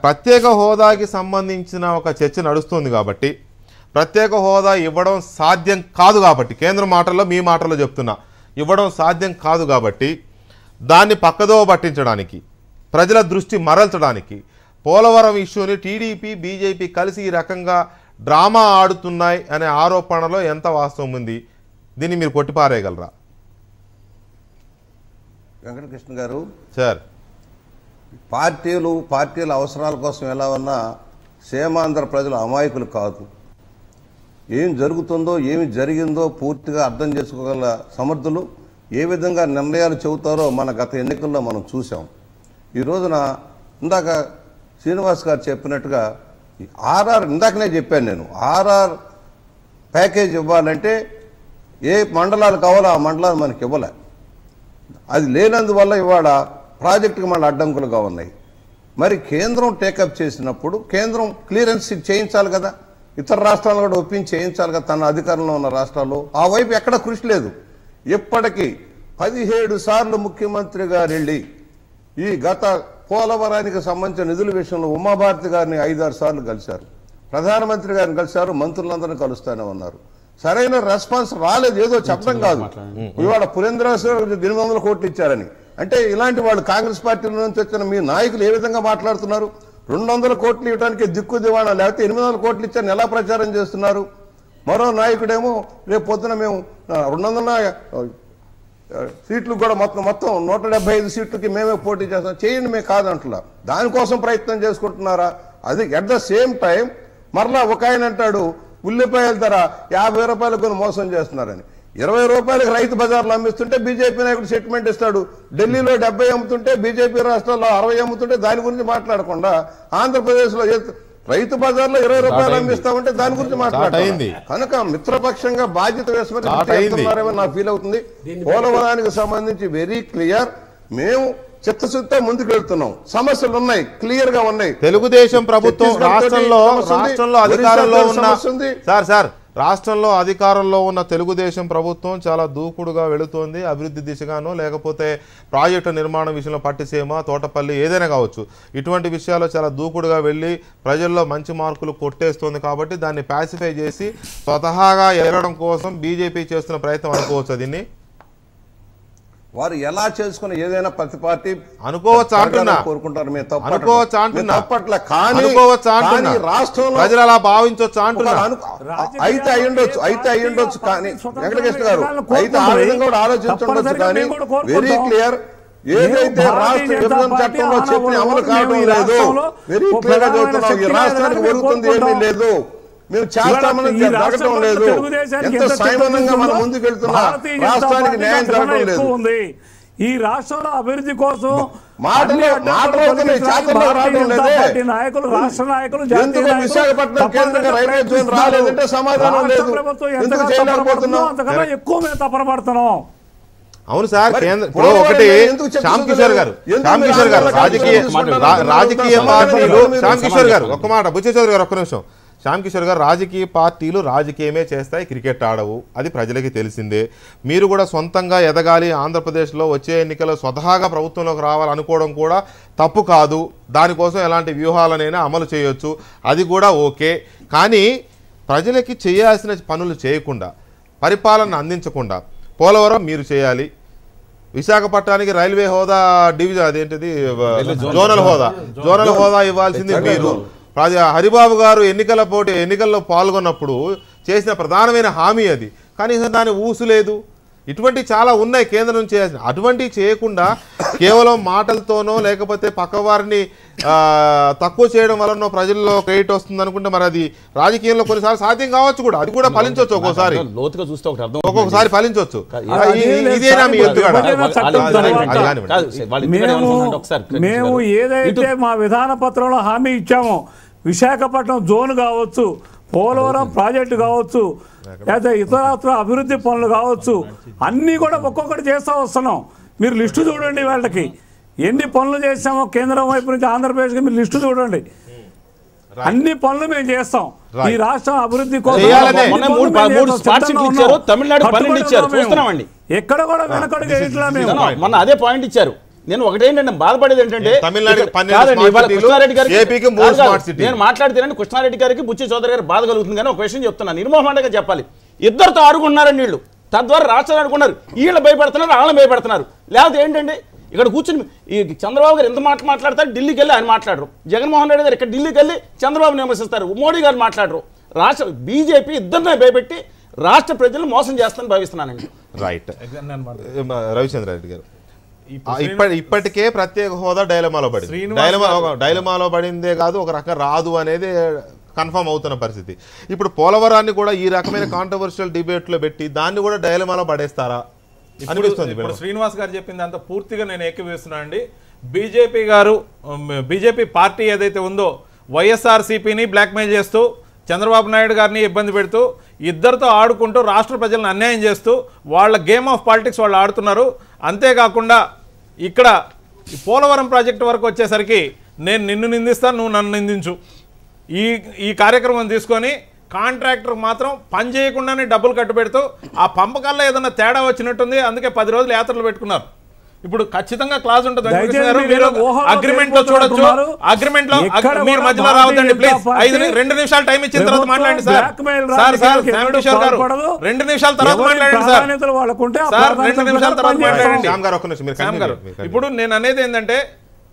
ప్రత్యేక హోదాకి సంబంధించిన ఒక చర్చ నడుస్తుంది కాబట్టి, ప్రత్యేక హోదా ఇవ్వడం సాధ్యం కాదు కాబట్టి, కేంద్ర మాటల్లో మీ మాటల్లో చెప్తున్నా, ఇవ్వడం సాధ్యం కాదు కాబట్టి దాన్ని పక్కదోవ పట్టించడానికి, ప్రజల దృష్టి మరల్చడానికి పోలవరం ఇష్యూని టీడీపీ బీజేపీ కలిసి ఈ రకంగా డ్రామా ఆడుతున్నాయి అనే ఆరోపణలో ఎంత వాస్తవం ఉంది? దీన్ని మీరు కొట్టిపారేయగలరా? వెంకటకృష్ణ గారు సార్, పార్టీల అవసరాల కోసం ఎలా ఉన్నా సేమాంధ్ర ప్రజలు అమాయకులు కాదు. ఏం జరుగుతుందో, ఏమి జరిగిందో పూర్తిగా అర్థం చేసుకోగల సమర్థులు. ఏ విధంగా నిర్ణయాలు చెబుతారో మన గత ఎన్నికల్లో మనం చూసాం. ఈ రోజున ఇందాక శ్రీనివాస్ గారు చెప్పినట్టుగా RR, ఇందాకనే చెప్పాను నేను, RR ప్యాకేజ్ ఇవ్వాలంటే ఏ మండలాలు కావాలో ఆ మండలాలు మనకి ఇవ్వలే. అది లేనందువల్ల ఇవాళ ప్రాజెక్టుకి మళ్ళీ అడ్డంకులుగా ఉన్నాయి. మరి కేంద్రం టేకప్ చేసినప్పుడు కేంద్రం క్లియరెన్స్ చేయించాలి కదా, ఇతర రాష్ట్రాలు కూడా ఒప్పించి చేయించాలి కదా, తన అధికారంలో ఉన్న రాష్ట్రాల్లో. ఆ వైపు ఎక్కడ కృషి లేదు. ఇప్పటికీ 17 సార్లు ముఖ్యమంత్రి గారు వెళ్ళి ఈ గత పోలవరానికి సంబంధించిన నిధుల విషయంలో ఉమాభారతి గారిని 5-6 సార్లు కలిశారు, ప్రధానమంత్రి గారిని కలిశారు, మంత్రులందరినీ కలుస్తూనే ఉన్నారు. సరైన రెస్పాన్స్ రాలేదు. ఏదో చెప్పడం కాదు, ఇవాళ పురేంద్రశ్వర్ 800 కోట్లు ఇచ్చారని. అంటే ఇలాంటి వాళ్ళు కాంగ్రెస్ పార్టీ నుంచి వచ్చిన మీ నాయకులు ఏ విధంగా మాట్లాడుతున్నారు? 200 కోట్లు ఇవ్వడానికి దిక్కు దివాణా, లేకపోతే 800 కోట్లు ఇచ్చారని ఎలా ప్రచారం చేస్తున్నారు? మరో నాయకుడేమో రేపు పొద్దున మేము 200 సీట్లు కూడా మొత్తం 175 సీట్లకి మేమే పోటీ చేస్తాం, చేయండి, మేము కాదంటున్నా. దానికోసం ప్రయత్నం చేసుకుంటున్నారా? అది అట్ ద సేమ్ టైం మరలా ఒక ఆయన అంటాడు ఉల్లిపాయల ధర 50 రూపాయలకు కొని మోసం చేస్తున్నారని. 20 రూపాయలకు రైతు బజార్లు అమ్మిస్తుంటే బీజేపీ నాయకుడు సెటిల్మెంట్ ఇస్తాడు. ఢిల్లీలో 70 అమ్ముతుంటే బీజేపీ రాష్ట్రాల్లో 60 అమ్ముతుంటే దాని గురించి మాట్లాడకుండా ఆంధ్రప్రదేశ్లో రైతు బజార్లో 20 రూపాయలు అమ్మిస్తామంటే దాని గురించి మాట్లాడాలి. కనుక మిత్రపక్షంగా బాధ్యత వేసుకుని నాకు ఫీల్ అవుతుంది. పోలవరానికి సంబంధించి వెరీ క్లియర్, మేము చిత్తశుద్ధితో ముందుకు వెళ్తున్నాం. సమస్యలు ఉన్నాయి, క్లియర్ గా ఉన్నాయి. తెలుగుదేశం ప్రభుత్వం రాష్ట్రంలో అధికారంలో ఉన్న రాష్ట్రంలో అధికారంలో ఉన్న తెలుగుదేశం ప్రభుత్వం చాలా దూకుడుగా వెళుతోంది అభివృద్ధి దిశగానో, లేకపోతే ప్రాజెక్టు నిర్మాణం విషయంలో పట్టిసీమ, తోటపల్లి ఏదైనా కావచ్చు, ఇటువంటి విషయాల్లో చాలా దూకుడుగా వెళ్ళి ప్రజల్లో మంచి మార్కులు కొట్టేస్తోంది. కాబట్టి దాన్ని ప్యాసిఫై చేసి స్వతహాగా ఎగరడం కోసం బీజేపీ చేస్తున్న ప్రయత్నం అనుకోవచ్చు. దీన్ని వారు ఎలా చేసుకుని ఏదైనా ప్రతి పార్టీ అనుకోవచ్చు అంటున్నా, కోరుకుంటారు. మేము అనుకోవచ్చు అంటున్నా, తప్పట్ల కానీ రాష్ట్రంలో ప్రజలు అలా భావించవచ్చు అంటున్నా. అయితే అయ్యుండొచ్చు కానీ వెంకటకృష్ణ గారు అయితే ఆ విధంగా కూడా ఆలోచించుండొచ్చు. కానీ వెరీ క్లియర్, ఏదైతే రాష్ట్ర విభజన చట్టంలో చెప్పిన అమలు కావడం లేదు, వెరీ క్లియర్ గా చెబుతున్నాం. ఈ రాష్ట్రానికి జరుగుతుంది ఏమీ లేదు, మేము చేస్తామని జరగటం లేదు. ఎంత సైమనంగా మనం ముందుకు వెళ్తున్నా రాష్ట్రానికి న్యాయం జరగడం లేదు. ఈ రాష్ట్రంలో అభివృద్ధి కోసం మాటలు- అన్ని అడ్డంకులు మాటలు తొలగించడానికి చేతల్లో భారతీయ రావడం జనతా లేదే. పార్టీ నాయకులు, రాష్ట్ర నాయకులు, జాతీయ ఎందుకు నాయకులు విశాఖపట్నం తప్పనిసరిగా కేంద్రంగా రైల్వే జోన్ ప్రయత్నిస్తున్నారు. రాలేదంటే సమాధానం రాష్ట్ర లేదు. ప్రభుత్వం ఎందుకు ఎంతగా చేయలేకపోతున్నాం? తపనపడుతుందో అంతకన్నా ఎక్కువ మేము తపనపడుతున్నాం. అవును సార్, మరి కేంద్ర ఇప్పుడు పోలవరం ఒకటి ఎందుకు చర్చ శ్యామ్ కిషోర్ గారు ఎందుకు శ్యామ్ మీరు కిషోర్ గారు ఆందోళన రాజకీయ చేస్తున్నారు? రాజకీయ సమాధానం పార్టీలు మీరు శ్యామ్ కిషోర్ గారు సమాధానం. ఒక్క మాట బుచ్చే చౌదరి గారు ఒక్క నిమిషం. శ్యామ్ కిషోర్ గారు రాజకీయ పార్టీలు రాజకీయమే చేస్తాయి, క్రికెట్ ఆడవు, అది ప్రజలకి తెలిసిందే. మీరు కూడా సొంతంగా ఎదగాలి, ఆంధ్రప్రదేశ్లో వచ్చే ఎన్నికల్లో స్వతహాగా ప్రభుత్వంలోకి రావాలనుకోవడం కూడా తప్పు కాదు. దానికోసం ఎలాంటి వ్యూహాలనైనా అమలు చేయొచ్చు, అది కూడా ఓకే. కానీ ప్రజలకి చేయాల్సిన పనులు చేయకుండా, పరిపాలన అందించకుండా పోలవరం మీరు చేయాలి, విశాఖపట్నానికి రైల్వే హోదా డివిజన్ అదేంటిది జోనల్ హోదా ఇవ్వాల్సింది మీరు. హరిబాబు గారు ఎన్నికల్లో పాల్గొన్నప్పుడు చేసిన ప్రధానమైన హామీ అది, కనీసం దాని ఊసు లేదు. ఇటువంటి చాలా ఉన్నాయి కేంద్రం నుంచి చేయాల్సిన. అటువంటివి చేయకుండా కేవలం మాటలతోనో లేకపోతే పక్కవారిని తక్కువ చేయడం వలన ప్రజల్లో క్రెడిట్ వస్తుంది అనుకుంటే మరి అది రాజకీయంలో కొన్నిసార్లు సాధ్యం కావచ్చు కూడా, అది కూడా ఫలించవచ్చు ఒక్కోసారి, లోతుగా చూస్తే ఒకటి అర్థం ఒక్కొక్కసారి ఫలించవచ్చు. ఇదేనా మీ మేము ఏదైతే మా విధాన పత్రంలో హామీ ఇచ్చామో, విశాఖపట్నం జోన్ కావచ్చు, పోలవరం ప్రాజెక్టు కావచ్చు, లేదా ఇతరత్ర అభివృద్ధి పనులు కావచ్చు, అన్నీ కూడా ఒక్కొక్కటి చేస్తూ వస్తున్నాం. మీరు లిస్టు చూడండి, వాళ్ళకి ఎన్ని పనులు చేసామో కేంద్రం వైపు నుంచి ఆంధ్రప్రదేశ్కి మీరు లిస్టు చూడండి. అన్ని పనులు మేము చేస్తాం. ఈ రాష్ట్రం అభివృద్ధి కోసం ఎక్కడ కూడా వెనకడుగు వేయట్లా మేము. మొన్న అదే పాయింట్ ఇచ్చారు. నేను ఒకటేంటంటే బాధపడేది ఏంటంటే నేను మాట్లాడితేనండి కృష్ణారెడ్డి గారికి బుచ్చి చౌదరి గారికి బాధ కలుగుతుంది. కానీ ఒక విషయం చెప్తున్నాను, నిర్మోహంగా చెప్పాలి. ఇద్దరితో ఆడుకుంటున్నారండి వీళ్ళు, తద్వారా రాష్ట్రాలు ఆడుకున్నారు. వీళ్ళు భయపడుతున్నారు, వాళ్ళని భయపడుతున్నారు. లేకపోతే ఏంటండి ఇక్కడ కూర్చుని ఈ చంద్రబాబు గారు ఎంత మాట్లాడతారు, ఢిల్లీకి వెళ్ళి ఆయన మాట్లాడరు. జగన్మోహన్ రెడ్డి గారు ఇక్కడ ఢిల్లీకి వెళ్ళి చంద్రబాబుని విమర్శిస్తారు, మోడీ గారు మాట్లాడరు. రాష్ట్ర బీజేపీ ఇద్దరినే భయపెట్టి రాష్ట్ర ప్రజలు మోసం చేస్తానని భావిస్తున్నానండి. రైట్. రవిచంద్ర రెడ్డి గారు, ఇప్పటికే ప్రత్యేక హోదా డైలమాలో పడిందే కాదు, ఒక రకం రాదు అనేది కన్ఫర్మ్ అవుతున్న పరిస్థితి. ఇప్పుడు పోలవరాన్ని కూడా ఈ రకమైన కాంట్రవర్షియల్ డిబేట్లో పెట్టి దాన్ని కూడా డైలమాలో పడేస్తారా అనిపిస్తుంది. ఇప్పుడు శ్రీనివాస్ గారు చెప్పింది అంత పూర్తిగా నేను ఏకీభవిస్తున్నాను అండి. బీజేపీ పార్టీ ఏదైతే ఉందో వైఎస్ఆర్సీపీని బ్లాక్మెయిల్ చేస్తూ, చంద్రబాబు నాయుడు గారిని ఇబ్బంది పెడుతూ, ఇద్దరితో ఆడుకుంటూ రాష్ట్ర ప్రజలను అన్యాయం చేస్తూ వాళ్ళ గేమ్ ఆఫ్ పాలిటిక్స్ వాళ్ళు ఆడుతున్నారు. అంతేకాకుండా ఇక్కడ పోలవరం ప్రాజెక్టు వరకు వచ్చేసరికి నేను నిన్ను నిందిస్తాను, నువ్వు నన్ను నిందించు, ఈ కార్యక్రమం తీసుకొని కాంట్రాక్టర్ మాత్రం పని చేయకుండానే డబ్బులు కట్టుబెడుతూ ఆ పంపకాల్లో ఏదైనా తేడా వచ్చినట్టుంది, అందుకే 10 రోజులు యాత్రలు పెట్టుకున్నారు. ఇప్పుడు ఖచ్చితంగా క్లాజ్ ఉంటుంది. అగ్రిమెంట్ లో చూడొచ్చు, అగ్రిమెంట్ లో మీరు మధ్యలో రావద్దండి ప్లీజ్. 2 నిమిషాలు టైం ఇచ్చిన తర్వాత మాట్లాడండి సార్. శ్యామ్ కిషోర్ గారు 2 నిమిషాల తర్వాత మాట్లాడండి సార్. 2 నిమిషాల తర్వాత మాట్లాడండి శ్యామ్ గారు. ఇప్పుడు నేను అనేది ఏంటంటే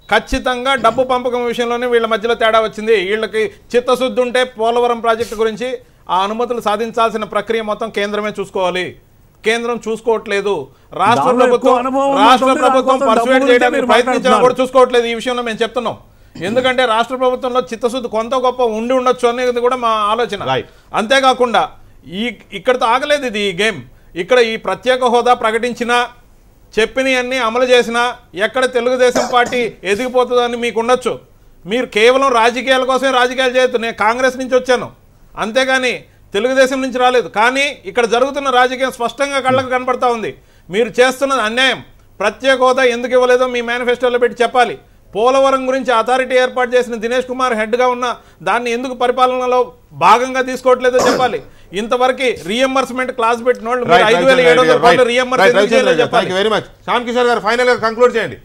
ఖచ్చితంగా డబ్బు పంపకం విషయంలోనే వీళ్ళ మధ్యలో తేడా వచ్చింది. వీళ్ళకి చిత్తశుద్ధి ఉంటే పోలవరం ప్రాజెక్టు గురించి ఆ అనుమతులు సాధించాల్సిన ప్రక్రియ మొత్తం కేంద్రమే చూసుకోవాలి. కేంద్రం చూసుకోవట్లేదు. రాష్ట్ర ప్రభుత్వం పర్సువేట్ చేయడానికి ప్రయత్నించినా కూడా చూసుకోవట్లేదు. ఈ విషయంలో మేము చెప్తున్నాం. ఎందుకంటే రాష్ట్ర ప్రభుత్వంలో చిత్తశుద్ధి కొంత గొప్ప ఉండి ఉండొచ్చు అనేది కూడా మా ఆలోచన. అంతేకాకుండా ఇక్కడితో ఆగలేదు ఇది ఈ గేమ్. ఇక్కడ ఈ ప్రత్యేక హోదా ప్రకటించినా, చెప్పినవన్నీ అమలు చేసినా ఎక్కడ తెలుగుదేశం పార్టీ ఎదిగిపోతుందని మీకు ఉండొచ్చు. మీరు కేవలం రాజకీయాల కోసమే రాజకీయాలు చేయొద్దు. నేను కాంగ్రెస్ నుంచి వచ్చాను, అంతేగాని తెలుగుదేశం నుంచి రాలేదు. కానీ ఇక్కడ జరుగుతున్న రాజకీయం స్పష్టంగా కళ్ళకు కనపడతా ఉంది. మీరు చేస్తున్నది అన్యాయం. ప్రత్యేక హోదా ఎందుకు ఇవ్వలేదో మీ మేనిఫెస్టోలో పెట్టి చెప్పాలి. పోలవరం గురించి అథారిటీ ఏర్పాటు చేసిన దినేష్ కుమార్ హెడ్గా ఉన్న దాన్ని ఎందుకు పరిపాలనలో భాగంగా తీసుకోవట్లేదో చెప్పాలి. ఇంతవరకు రీఎంబర్స్మెంట్ క్లాస్ పెట్టిన వాళ్ళు 5,700 కోట్లు రీఎంబర్స్మెంట్ చేయలేదు చెప్పాలి. శ్యామ్ కిషోర్ గారు ఫైనల్ గా కంక్లూడ్ చేయండి.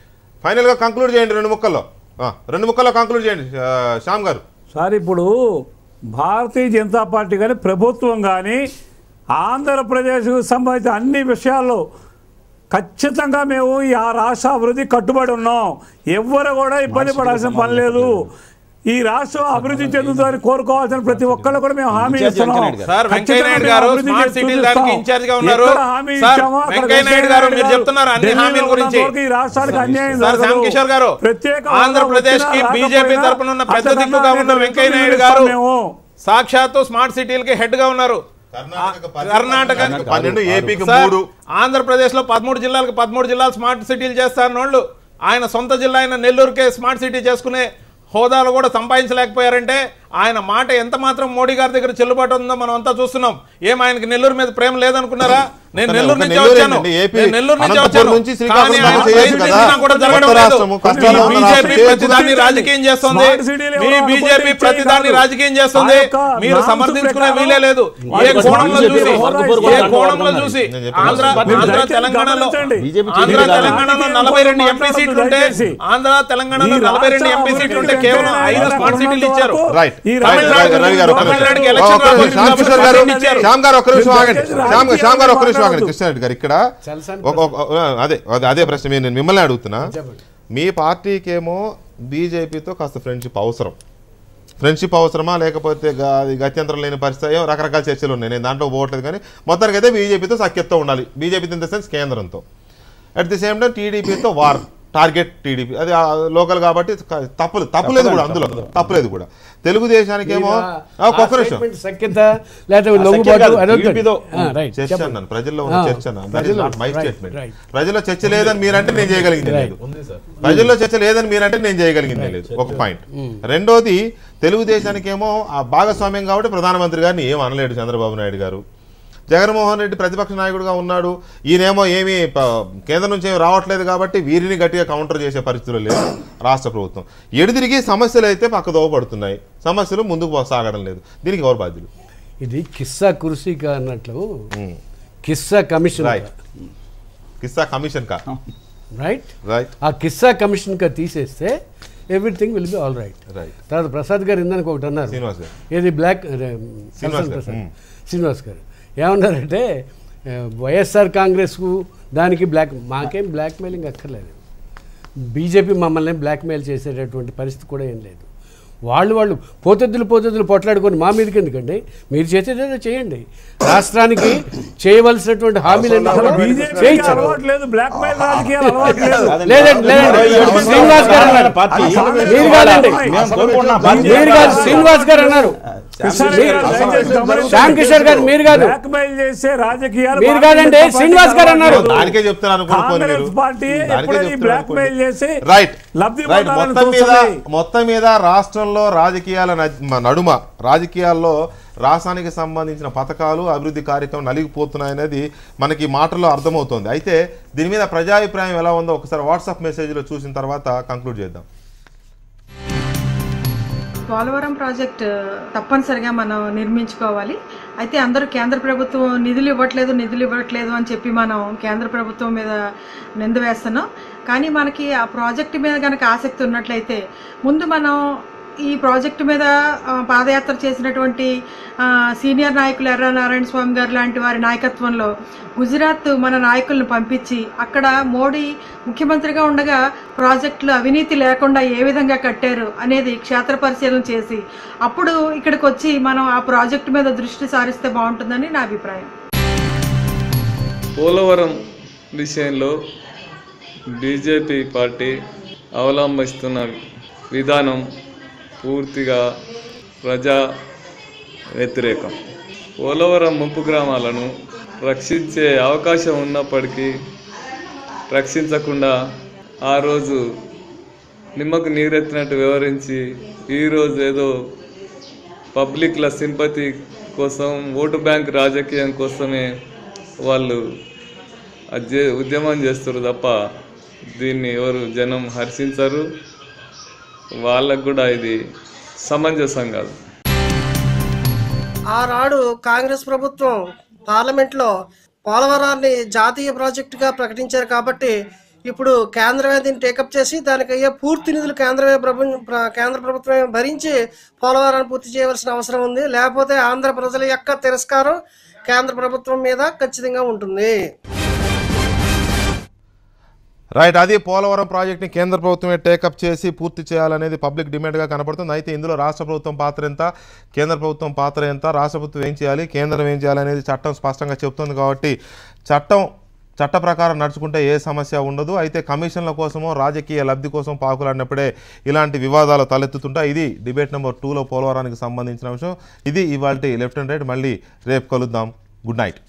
2 ముక్కల్లో కంక్లూడ్ చేయండి శ్యామ్ గారు. సార్, ఇప్పుడు భారతీయ జనతా పార్టీ కానీ ప్రభుత్వం కానీ ఆంధ్రప్రదేశ్కు సంబంధించిన అన్ని విషయాల్లో ఖచ్చితంగా మేము ఆ రాష్ట్ర అభివృద్ధి కట్టుబడి ఉన్నాం. ఎవ్వరు కూడా ఇబ్బంది పడాల్సిన పని లేదు. ఈ రాష్ట్రం అభివృద్ధి చెందుతుందని కోరుకోవాల్సిన ప్రతి ఒక్కళ్ళు కూడా మేము హామీ ఇస్తున్నాం. ఈ రాష్ట్రానికి అన్యాయం జరగదు. ప్రత్యేక ఆంధ్రప్రదేశ్ కి బీజేపీ తరపున ఉన్న పెద్ద దిక్కుగా ఉన్న వెంకయ్య నాయుడు గారు సాక్షాత్తు స్మార్ట్ సిటీలకి హెడ్ గా ఉన్నారు. కర్ణాటక 12, ఏపీకి సార్, 3. ఆంధ్రప్రదేశ్లో 13 జిల్లాలకు 13 జిల్లాలు స్మార్ట్ సిటీలు చేస్తారన్నోళ్ళు ఆయన సొంత జిల్లా అయిన నెల్లూరుకే స్మార్ట్ సిటీ చేసుకునే హోదాలు కూడా సంపాదించలేకపోయారంటే ఆయన మాట ఎంత మాత్రం మోడీ గారి దగ్గర చెల్లుబాటు ఉందో మనం అంతా చూస్తున్నాం. ఏం ఆయనకి నెల్లూరు మీద ప్రేమ లేదనుకున్నారా? నేను నెల్లూరు నుంచి వచ్చాను, కానీ ఆయన ప్రయత్నించినా కూడా జరగడం లేదు. బీజేపీ ప్రతిదాన్ని రాజకీయం చేస్తుంది, మీ బీజేపీ ప్రతిదాన్ని రాజకీయం చేస్తుంది, మీరు సమర్థించుకునే వీలే లేదు. ఏ కోణంలో చూసి ఆంధ్ర తెలంగాణలో 42 ఎంపీ సీట్లు ఉంటే తెలంగాణలో 42 ఎంపీ సీట్లు ఉంటే కేవలం 5 స్మార్ట్ సిటీలు ఇచ్చారు. కృష్ణారెడ్డి గారు ఇక్కడ అదే ప్రశ్న నేను మిమ్మల్ని అడుగుతున్నా. మీ పార్టీకేమో బీజేపీతో కాస్త ఫ్రెండ్షిప్ అవసరమా లేకపోతే గత్యంతరం లేని పరిస్థితి, రకరకాల చర్చలు ఉన్నాయి, నేను దాంట్లో పోవట్లేదు. కానీ మొత్తానికి అయితే బీజేపీతో సఖ్యతతో ఉండాలి, బీజేపీతో ఇన్ ద సెన్స్ కేంద్రంతో. అట్ ది సేమ్ టైం టీడీపీతో వార్, టార్గెట్ టీడీపీ, అది లోకల్ కాబట్టి తప్పులేదు కూడా, అందులో తప్పులేదు కూడా. తెలుగుదేశానికి ఏమో చర్చ అన్నాను, ప్రజల్లో ఉన్న చర్చ మై స్టేట్మెంట్. ప్రజల్లో చర్చ లేదని మీరంటే నేను చేయగలిగింది లేదు, ప్రజల్లో చర్చ లేదని మీరంటే నేను చేయగలిగింది లేదు, ఒక పాయింట్. రెండోది, తెలుగుదేశానికి ఏమో ఆ భాగస్వామ్యం కాబట్టి ప్రధానమంత్రి గారిని ఏం అనలేడు చంద్రబాబు నాయుడు గారు. జగన్మోహన్ రెడ్డి ప్రతిపక్ష నాయకుడిగా ఉన్నాడు, ఈయనేమో ఏమీ కేంద్రం నుంచి ఏమి రావట్లేదు కాబట్టి వీరిని గట్టిగా కౌంటర్ చేసే పరిస్థితులు లేదు రాష్ట్ర ప్రభుత్వం. ఎడుదిరిగి సమస్యలు అయితే పక్కదోవబడుతున్నాయి, సమస్యలు ముందుకు సాగడం లేదు. దీనికి ఎవరు బాధ్యులు? ఇది కిస్సా కుర్సీకా అన్నట్లు కిస్సా కమిషన్ రైట్. ఆ కిస్సా కమిషన్ కా తీసేస్తే everything will be all right. తర్వాత ప్రసాద్ గారు ఇందాక ఒకటి అన్నారు, ఏది బ్లాక్ శ్రీనివాస్ గారు ఏమన్నారంటే వైఎస్ఆర్ కాంగ్రెస్కు దానికి మాకేం బ్లాక్మెయిలింగ్ అక్కర్లేదు, బీజేపీ మమ్మల్ని బ్లాక్మెయిల్ చేసేటటువంటి పరిస్థితి కూడా ఏం లేదు. వాళ్ళు పోతెద్దులు పొట్లాడుకొని మా మీదకి ఎందుకండి, మీరు చేసేదేదో చేయండి. రాష్ట్రానికి చేయవలసినటువంటి హామీలన్నీ శ్రీనివాస్ గారు అన్నారు, శ్రీనివాస్ గారు అన్నారు, శ్యామ్ కిషోర్ గారు మీరు కాదు, మీరు కాదండి, శ్రీనివాస్ గారు అన్నారు. మొత్తం మీద రాష్ట్రంలో రాజకీయాల నడుమ రాజకీయాల్లో రాష్ట్రానికి సంబంధించిన పథకాలు అభివృద్ధి కార్యక్రమం నలిగిపోతున్నాయనేది మనకి మాటల్లో అర్థమవుతోంది. అయితే దీని మీద ప్రజాభిప్రాయం ఎలా ఉందో ఒకసారి వాట్సాప్ మెసేజ్లో చూసిన తర్వాత కంక్లూడ్ చేద్దాం. పోలవరం ప్రాజెక్ట్ తప్పనిసరిగా మనం నిర్మించుకోవాలి. అయితే అందరూ కేంద్ర ప్రభుత్వం నిధులు ఇవ్వట్లేదు అని చెప్పి మనం కేంద్ర ప్రభుత్వం మీద నింద వేస్తున్నాం. కానీ మనకి ఆ ప్రాజెక్టు మీద కనుక ఆసక్తి ఉన్నట్లయితే ముందు మనం ఈ ప్రాజెక్టు మీద పాదయాత్ర చేసినటువంటి సీనియర్ నాయకులు ఎర్ర నారాయణ స్వామి గారు లాంటి వారి నాయకత్వంలో గుజరాత్ మన నాయకులను పంపించి అక్కడ మోడీ ముఖ్యమంత్రిగా ఉండగా ప్రాజెక్టులు అవినీతి లేకుండా ఏ విధంగా కట్టారు అనేది క్షేత్ర పరిశీలన చేసి అప్పుడు ఇక్కడికి వచ్చి మనం ఆ ప్రాజెక్టు మీద దృష్టి సారిస్తే బాగుంటుందని నా అభిప్రాయం. పోలవరం విషయంలో బీజేపీ పార్టీ అవలంబిస్తున్న విధానం పూర్తిగా ప్రజా వ్యతిరేకం. పోలవరం ముంపు గ్రామాలను రక్షించే అవకాశం ఉన్నప్పటికీ రక్షించకుండా ఆ రోజు నిమ్మకు నీరెత్తినట్టు వివరించి ఈరోజు ఏదో పబ్లిక్ల సింపతి కోసం ఓటు బ్యాంక్ రాజకీయం కోసమే వాళ్ళు ఉద్యమం చేస్తారు తప్ప దీన్ని ఎవరు జనం హర్షించరు. వాళ్ళకు కూడా ఇది సమంజసం కాదు. ఆనాడు కాంగ్రెస్ ప్రభుత్వం పార్లమెంట్లో పోలవరాన్ని జాతీయ ప్రాజెక్టుగా ప్రకటించారు కాబట్టి ఇప్పుడు కేంద్రమే దీన్ని టేకప్ చేసి దానికి అయ్యే పూర్తి నిధులు కేంద్ర ప్రభుత్వమే భరించి పోలవరాన్ని పూర్తి చేయవలసిన అవసరం ఉంది. లేకపోతే ఆంధ్ర ప్రజల యొక్క తిరస్కారం కేంద్ర ప్రభుత్వం మీద ఖచ్చితంగా ఉంటుంది. రైట్, అది పోలవరం ప్రాజెక్ట్ని కేంద్ర ప్రభుత్వమే టేకప్ చేసి పూర్తి చేయాలనేది పబ్లిక్ డిమాండ్గా కనపడుతుంది. అయితే ఇందులో రాష్ట్ర ప్రభుత్వం పాత్ర ఎంత, కేంద్ర ప్రభుత్వం పాత్ర ఎంత, రాష్ట్ర ప్రభుత్వం ఏం చేయాలి, కేంద్రం ఏం చేయాలనేది చట్టం స్పష్టంగా చెబుతుంది. కాబట్టి చట్టం చట్ట ప్రకారం నడుచుకుంటే ఏ సమస్య ఉండదు. అయితే కమిషన్ల కోసమో రాజకీయ లబ్ధి కోసం పాకులాడినప్పుడే ఇలాంటి వివాదాలు తలెత్తుతుంటాయి. ఇది డిబేట్ నెంబర్ 2లో పోలవరానికి సంబంధించిన అంశం. ఇది ఇవాల్టి లెఫ్ట్ అండ్ రైట్. మళ్ళీ రేపు కలుద్దాం. Good night.